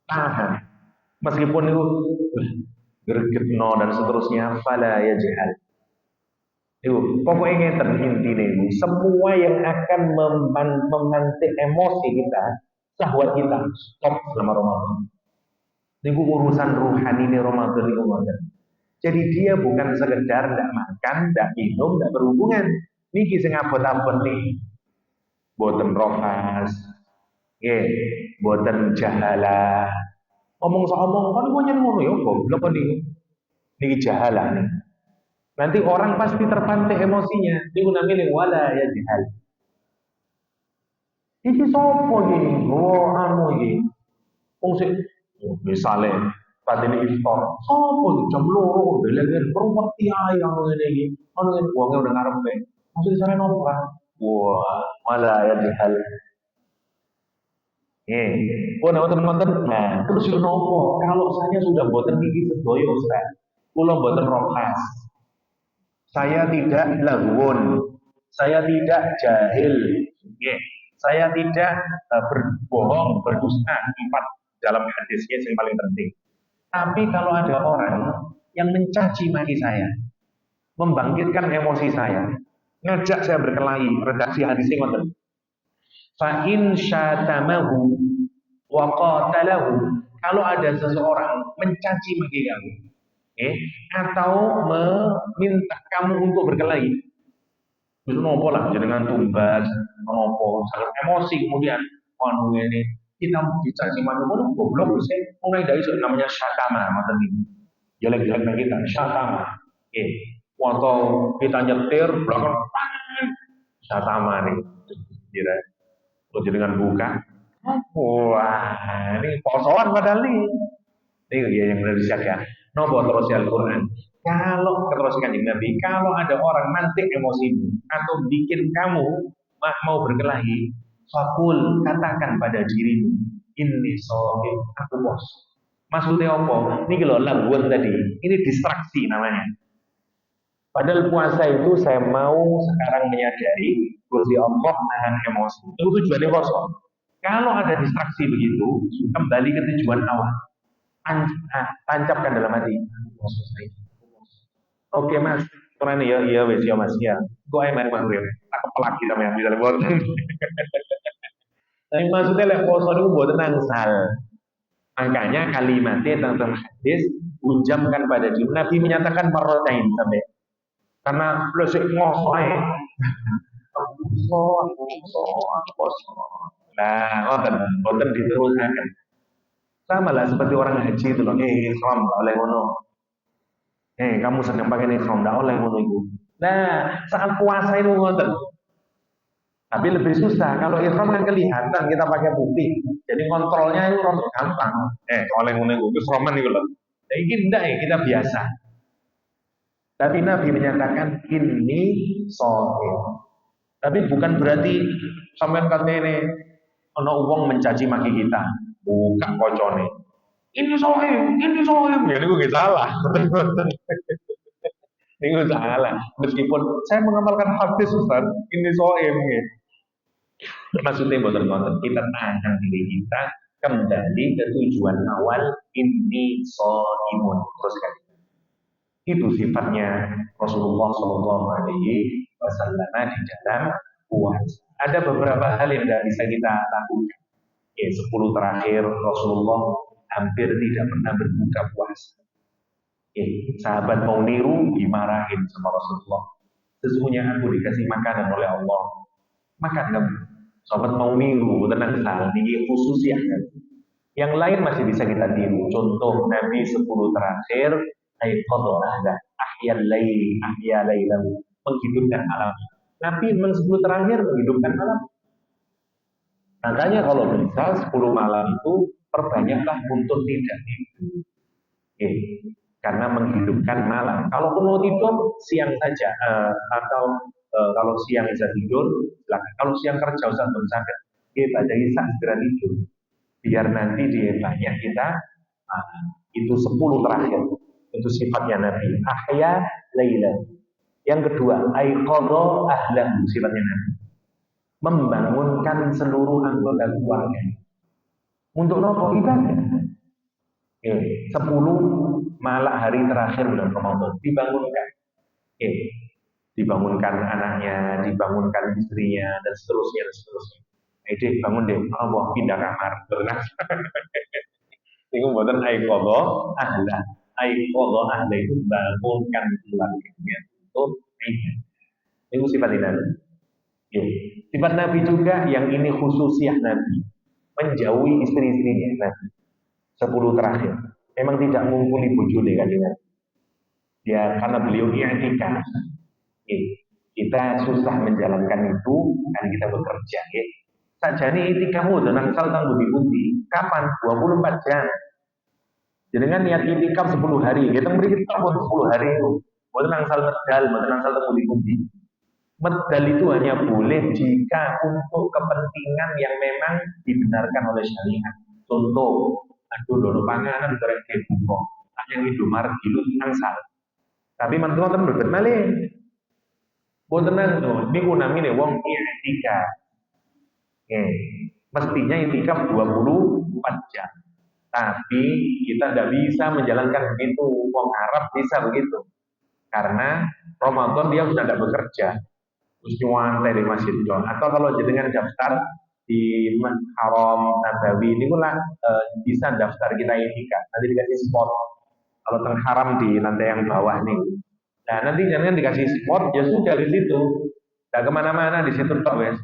tahan. Meskipun itu gregetno dan seterusnya, fala yajhal. Itu pokoknya ngeten intine ini. Semua yang akan memantik emosi kita, syahwat kita, stop selama Ramadan. Niku urusan ruhani ini Ramadan itu ngoten. Jadi dia bukan sekedar tidak makan, tidak minum, tidak berhubungan. Niki sing abot-abot nih, boten rofas, boten jahala. Omong omong kan gue ngono ya, goblok kan niki jahala nih. Nanti orang pasti terpantik emosinya. Niku namanya wala ya jahal. Iki sopo iki? Oh anu iki. Wong sing misale padene iftar. Sopo jam loro belen perumah tiai yang ngene iki. Ono ngene wonge udah ngarepe. Maksud saya nopo kan? Wah, wala ya jahal. Oh, nah, teman-teman, nah, terus itu nopo. Kalau saya sudah boten niki sedoyo, Ustaz. Kula boten rokas. Saya tidak lagun, saya tidak jahil, saya tidak berbohong, berdusta, empat dalam hadisnya yang paling penting. Tapi kalau ada orang yang mencaci maki saya, membangkitkan emosi saya, ngajak saya berkelahi, redaksi hadisnya ngoten. Fa in syatamahu wa qatalahu, kalau ada seseorang mencaci maki kamu, atau meminta kamu untuk berkelahi, itu nopo lah, jenengan tumbas, nopo, sangat emosi kemudian, anu ini kita dicaci maki pun goblok sih, mulai dari itu namanya syatama, macam ini, jelek-jeleknya kita syatama, atau kita nyetir belakang syatama nih, kira, kalau jenengan buka, wah, ini posoan padahal nih, ini yang dari ya. Nopo terus Al-Quran. Kalau terus kanjeng Nabi, kalau ada orang mantik emosimu atau bikin kamu mau berkelahi, fakul katakan pada dirimu, ini sohib aku bos. Maksudnya apa? Ini kalau laguan tadi, ini distraksi namanya. Padahal puasa itu saya mau sekarang menyadari Gusti Allah menahan emosi. Itu tujuannya kosong. Kalau ada distraksi begitu, kembali ke tujuan awal. Tancapkan dalam hati. Oke mas, keren ya, iya wes ya mas ya. Gue emang ya, aku pelaki sama yang bisa buat. Tapi maksudnya lek poso itu buat nangsal. Makanya kalimatnya tentang hadis ujamkan pada diri. Nabi menyatakan marotain sampai karena lesik ngosoi. Poso. Nah, ngoten diteruskan. Sama lah seperti orang haji itu loh, ihram nggak oleh ngono. Kamu sedang pakai ihram nggak oleh ngono itu. Nah, saat puasa itu ngoten. Tapi lebih susah kalau ihram kan kelihatan kita pakai putih. Jadi kontrolnya itu rada gampang. Oleh ngono itu ihraman itu loh. Nah, ini enggak ya kita biasa. Tapi Nabi menyatakan ini sohib. Tapi bukan berarti sampean kata ini ono uang mencaci maki kita. Bukan kocone. Ini sohim. Ya ini gue salah. Ini gue salah. Meskipun saya mengamalkan hadis Ustaz, ini sohim. Maksudnya boten-boten kita tahan diri kita kembali ke tujuan awal ini sohimun. Terus kan. Itu sifatnya Rasulullah Shallallahu Alaihi Wasallam di dalam puasa. Ada beberapa hal yang tidak bisa kita lakukan. 10 terakhir Rasulullah hampir tidak pernah berbuka puasa. Sahabat mau niru dimarahin sama Rasulullah. Sesungguhnya aku dikasih makanan oleh Allah. Makan kamu. Sahabat mau niru, tenang salah. Ini khusus ya kan. Yang lain masih bisa kita tiru. Contoh Nabi 10 terakhir ayqadha ahyal laylahu, menghidupkan malam. Nabi memang 10 terakhir menghidupkan malam. Makanya kalau bisa 10 malam itu perbanyaklah untuk tidak tidur. Karena menghidupkan malam. Kalau mau tidur siang saja atau kalau siang bisa tidur, silakan. Kalau siang kerja usah bersandar. Pada Isa segera tidur. Biar nanti dia banyak kita itu 10 terakhir. Itu sifatnya Nabi. Ahya laila. Yang kedua, aiqadha ahlahu, sifatnya Nabi. Membangunkan seluruh anggota keluarga untuk nopo ibadah. Ya, 10 malam hari terakhir bulan Ramadan dibangunkan. Ya, dibangunkan anaknya, dibangunkan istrinya, dan seterusnya, dan seterusnya. Dek, bangun deh, Allah pindah kamar. Berenang. Itu buatan aikodo ahla. Aikodo ahla itu bangunkan keluarganya untuk ibadah. Itu sifat Nabi. Ya. Sifat Nabi juga yang ini khususiah Nabi. Menjauhi istri-istrinya Nabi. 10 terakhir. Memang tidak ngumpuli bojone kan dengan ya karena beliau i'tikaf. Ya. Kita susah menjalankan itu kan kita bekerja ya. Sajane i'tikafmu dan asal tanggung dipundi. Kapan? 24 jam. Jangan niat itikaf 10 hari. Kita beri kita 10 hari itu. Bukan angsal medal, bukan angsal temu di. Medal itu hanya boleh jika untuk kepentingan yang memang dibenarkan oleh syariat. Contoh, aduh dono panganan goreng kayak buko. Yang Indomaret dulu angsal. Tapi mantu kan berbeda malih. Boten nang niku namine wong itikaf. Mestinya itikaf 24 jam. Tapi kita tidak bisa menjalankan begitu. Wong Arab bisa begitu. Karena Ramadan dia sudah tidak bekerja. Terus nyuantai di masjid. Atau kalau dengan daftar di Haram Nabawi ini pula bisa daftar kita itikaf. Nanti dikasih spot. Kalau teng haram di lantai yang bawah nih. Nah nanti jangan dikasih spot, ya sudah di situ. Tidak kemana-mana di situ tok wes.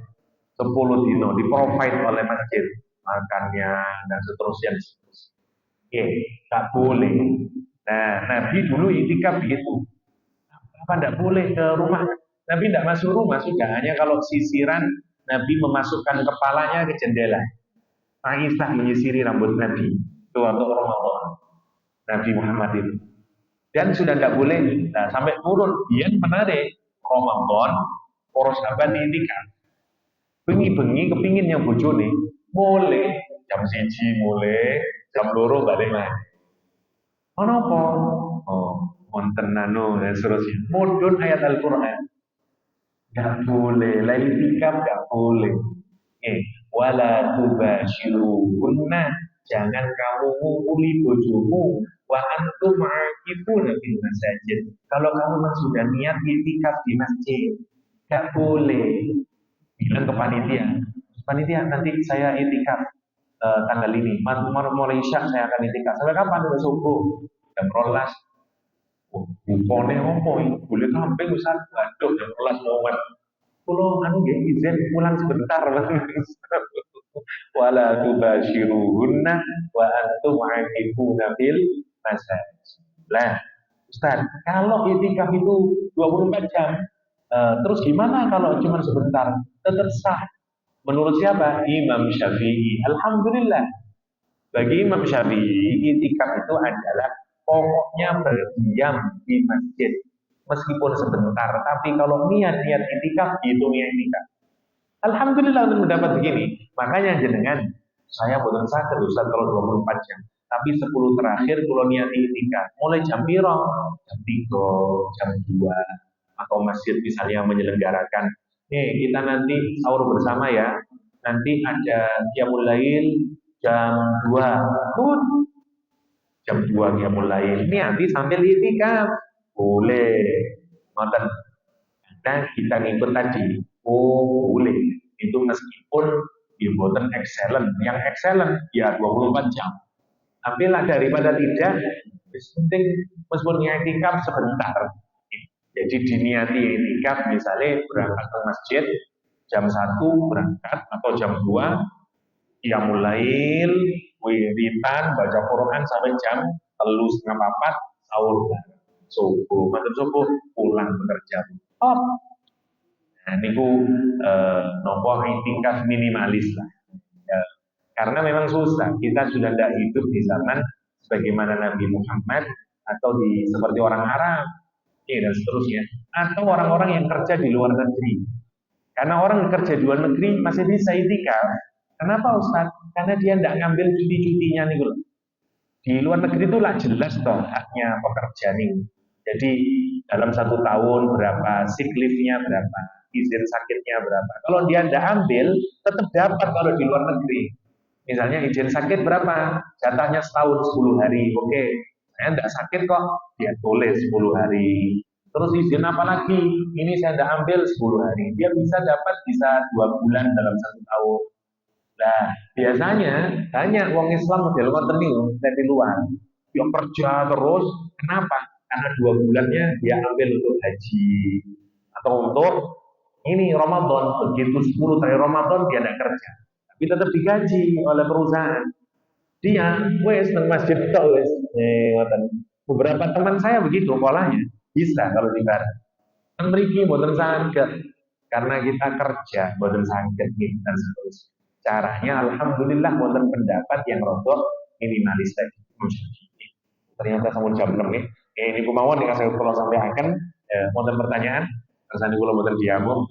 10 dino di provide oleh masjid makannya dan seterusnya. Oke, tak boleh. Nah, Nabi dulu itikaf begitu. Apa tidak boleh ke rumah? Nabi tidak masuk rumah sudah. Hanya kalau sisiran, Nabi memasukkan kepalanya ke jendela. Aisyah menyisiri rambut Nabi. Itu untuk Ramadan. Nabi Muhammad itu. Dan sudah tidak boleh. Nah, sampai turun. Dia menarik Ramadan. Poros sahabat itikaf. Bengi-bengi kepingin yang bojone boleh jam 1 boleh jam 2 balik mana apa wonten dan seterusnya mudun ayat Al-Quran gak boleh lain tikam gak boleh wala tubashiruhunna jangan kamu ngukuli bojomu wa antum ma'akifuna fil masajid kalau kamu sudah niat itikaf di masjid gak boleh bilang ke panitia nanti saya itikaf tanggal ini, mulai isya saya akan itikaf. Sampai kapan? Sampai subuh, jam 12. Bukone opo boleh kambing Ustaz. Waduh, jam 12 momen. Kulo anu nggih izin pulang sebentar. Wala tubashiruhunna wa antum aakifuna fil masajid. Lah, Ustaz, kalau itikaf itu 24 jam, terus gimana kalau cuma sebentar? Tetap sah. Menurut siapa? Imam Syafi'i. Alhamdulillah. Bagi Imam Syafi'i, itikaf itu adalah pokoknya berdiam di masjid. Meskipun sebentar. Tapi kalau niat-niat itikaf, itu niat itikaf. Alhamdulillah untuk mendapat begini. Makanya jenengan, saya bukan sakit Ustaz kalau 24 jam. Tapi 10 terakhir kalau niat itikaf. Mulai jam piro? Jam 3, jam 2. Atau masjid misalnya menyelenggarakan kita nanti sahur bersama ya. Nanti ada qiyamul lail jam 2. Jam 2 qiyamul lail. Ini nanti sambil itikaf. Boleh. Ngoten. Nah, kita ngikut tadi. Oh, boleh. Itu meskipun di boten excellent. Yang excellent ya 24 jam. Tapi lah daripada tidak, penting meskipun itikaf sebentar. Jadi diniati itikaf misalnya berangkat ke masjid jam 1 berangkat atau jam 2 qiyamul lail wiritan baca Quran sampai jam 3:30 sahur subuh mantap subuh pulang bekerja. Nah niku nopo itikaf minimalis lah. Ya, karena memang susah kita sudah tidak hidup di zaman sebagaimana Nabi Muhammad atau di seperti orang Arab dan seterusnya atau orang-orang yang kerja di luar negeri karena orang kerja di luar negeri masih bisa itikaf. Kenapa Ustaz? Karena dia tidak ngambil cuti-cutinya nih loh. Di luar negeri itu lah jelas toh haknya pekerja nih. Jadi dalam 1 tahun berapa sick leave-nya berapa, izin sakitnya berapa. Kalau dia tidak ambil tetap dapat kalau di luar negeri. Misalnya izin sakit berapa? Jatahnya setahun 10 hari. Oke, saya tidak sakit kok. Dia tulis 10 hari. Terus izin apa lagi? Ini saya tidak ambil 10 hari. Dia bisa dapat bisa 2 bulan dalam 1 tahun. Nah, biasanya banyak wong Islam model ngoten niku dari luar. Dia kerja terus, kenapa? Karena 2 bulannya dia ambil untuk haji atau untuk ini Ramadan. Begitu 10 hari Ramadan dia tidak kerja, tapi tetap digaji oleh perusahaan. Dia wes nang masjid tok wes. Beberapa teman saya begitu polanya. Bisa kalau di barat. Kan mriki mboten saged karena kita kerja mboten saged gitu dan seterusnya. Caranya alhamdulillah wonten pendapat yang rodok minimalis tadi. Ternyata kamu jam 6 nih. Ini kumawon yang saya kalau sampai akan wonten pertanyaan. Kersane kula mboten diamuk.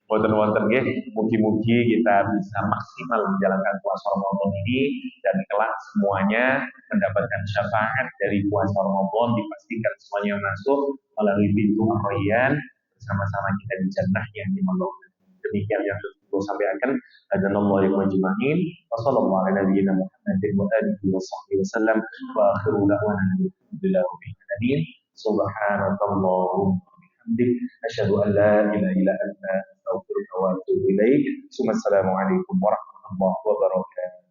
Wonten-wonten nggih, mugi-mugi kita bisa maksimal menjalankan puasa Ramadan ini dan kelak semuanya mendapatkan syafaat dari puasa Ramadan, dipastikan semuanya masuk melalui pintu Ar-Rayyan, bersama-sama kita di jannah yang dimaukan. Demikian yang saya sampaikan. Hadanallahu wa ajma'in. Wa sallallahu ala nabiyyina Muhammadin wa alihi wa sahbihi wasallam wa akhiru da'wana alhamdulillahi rabbil alamin. Subhanakallahumma wa bihamdik asyhadu an la ilaha illa anta astaghfiruka wa atubu ilaik. Assalamualaikum warahmatullahi wabarakatuh.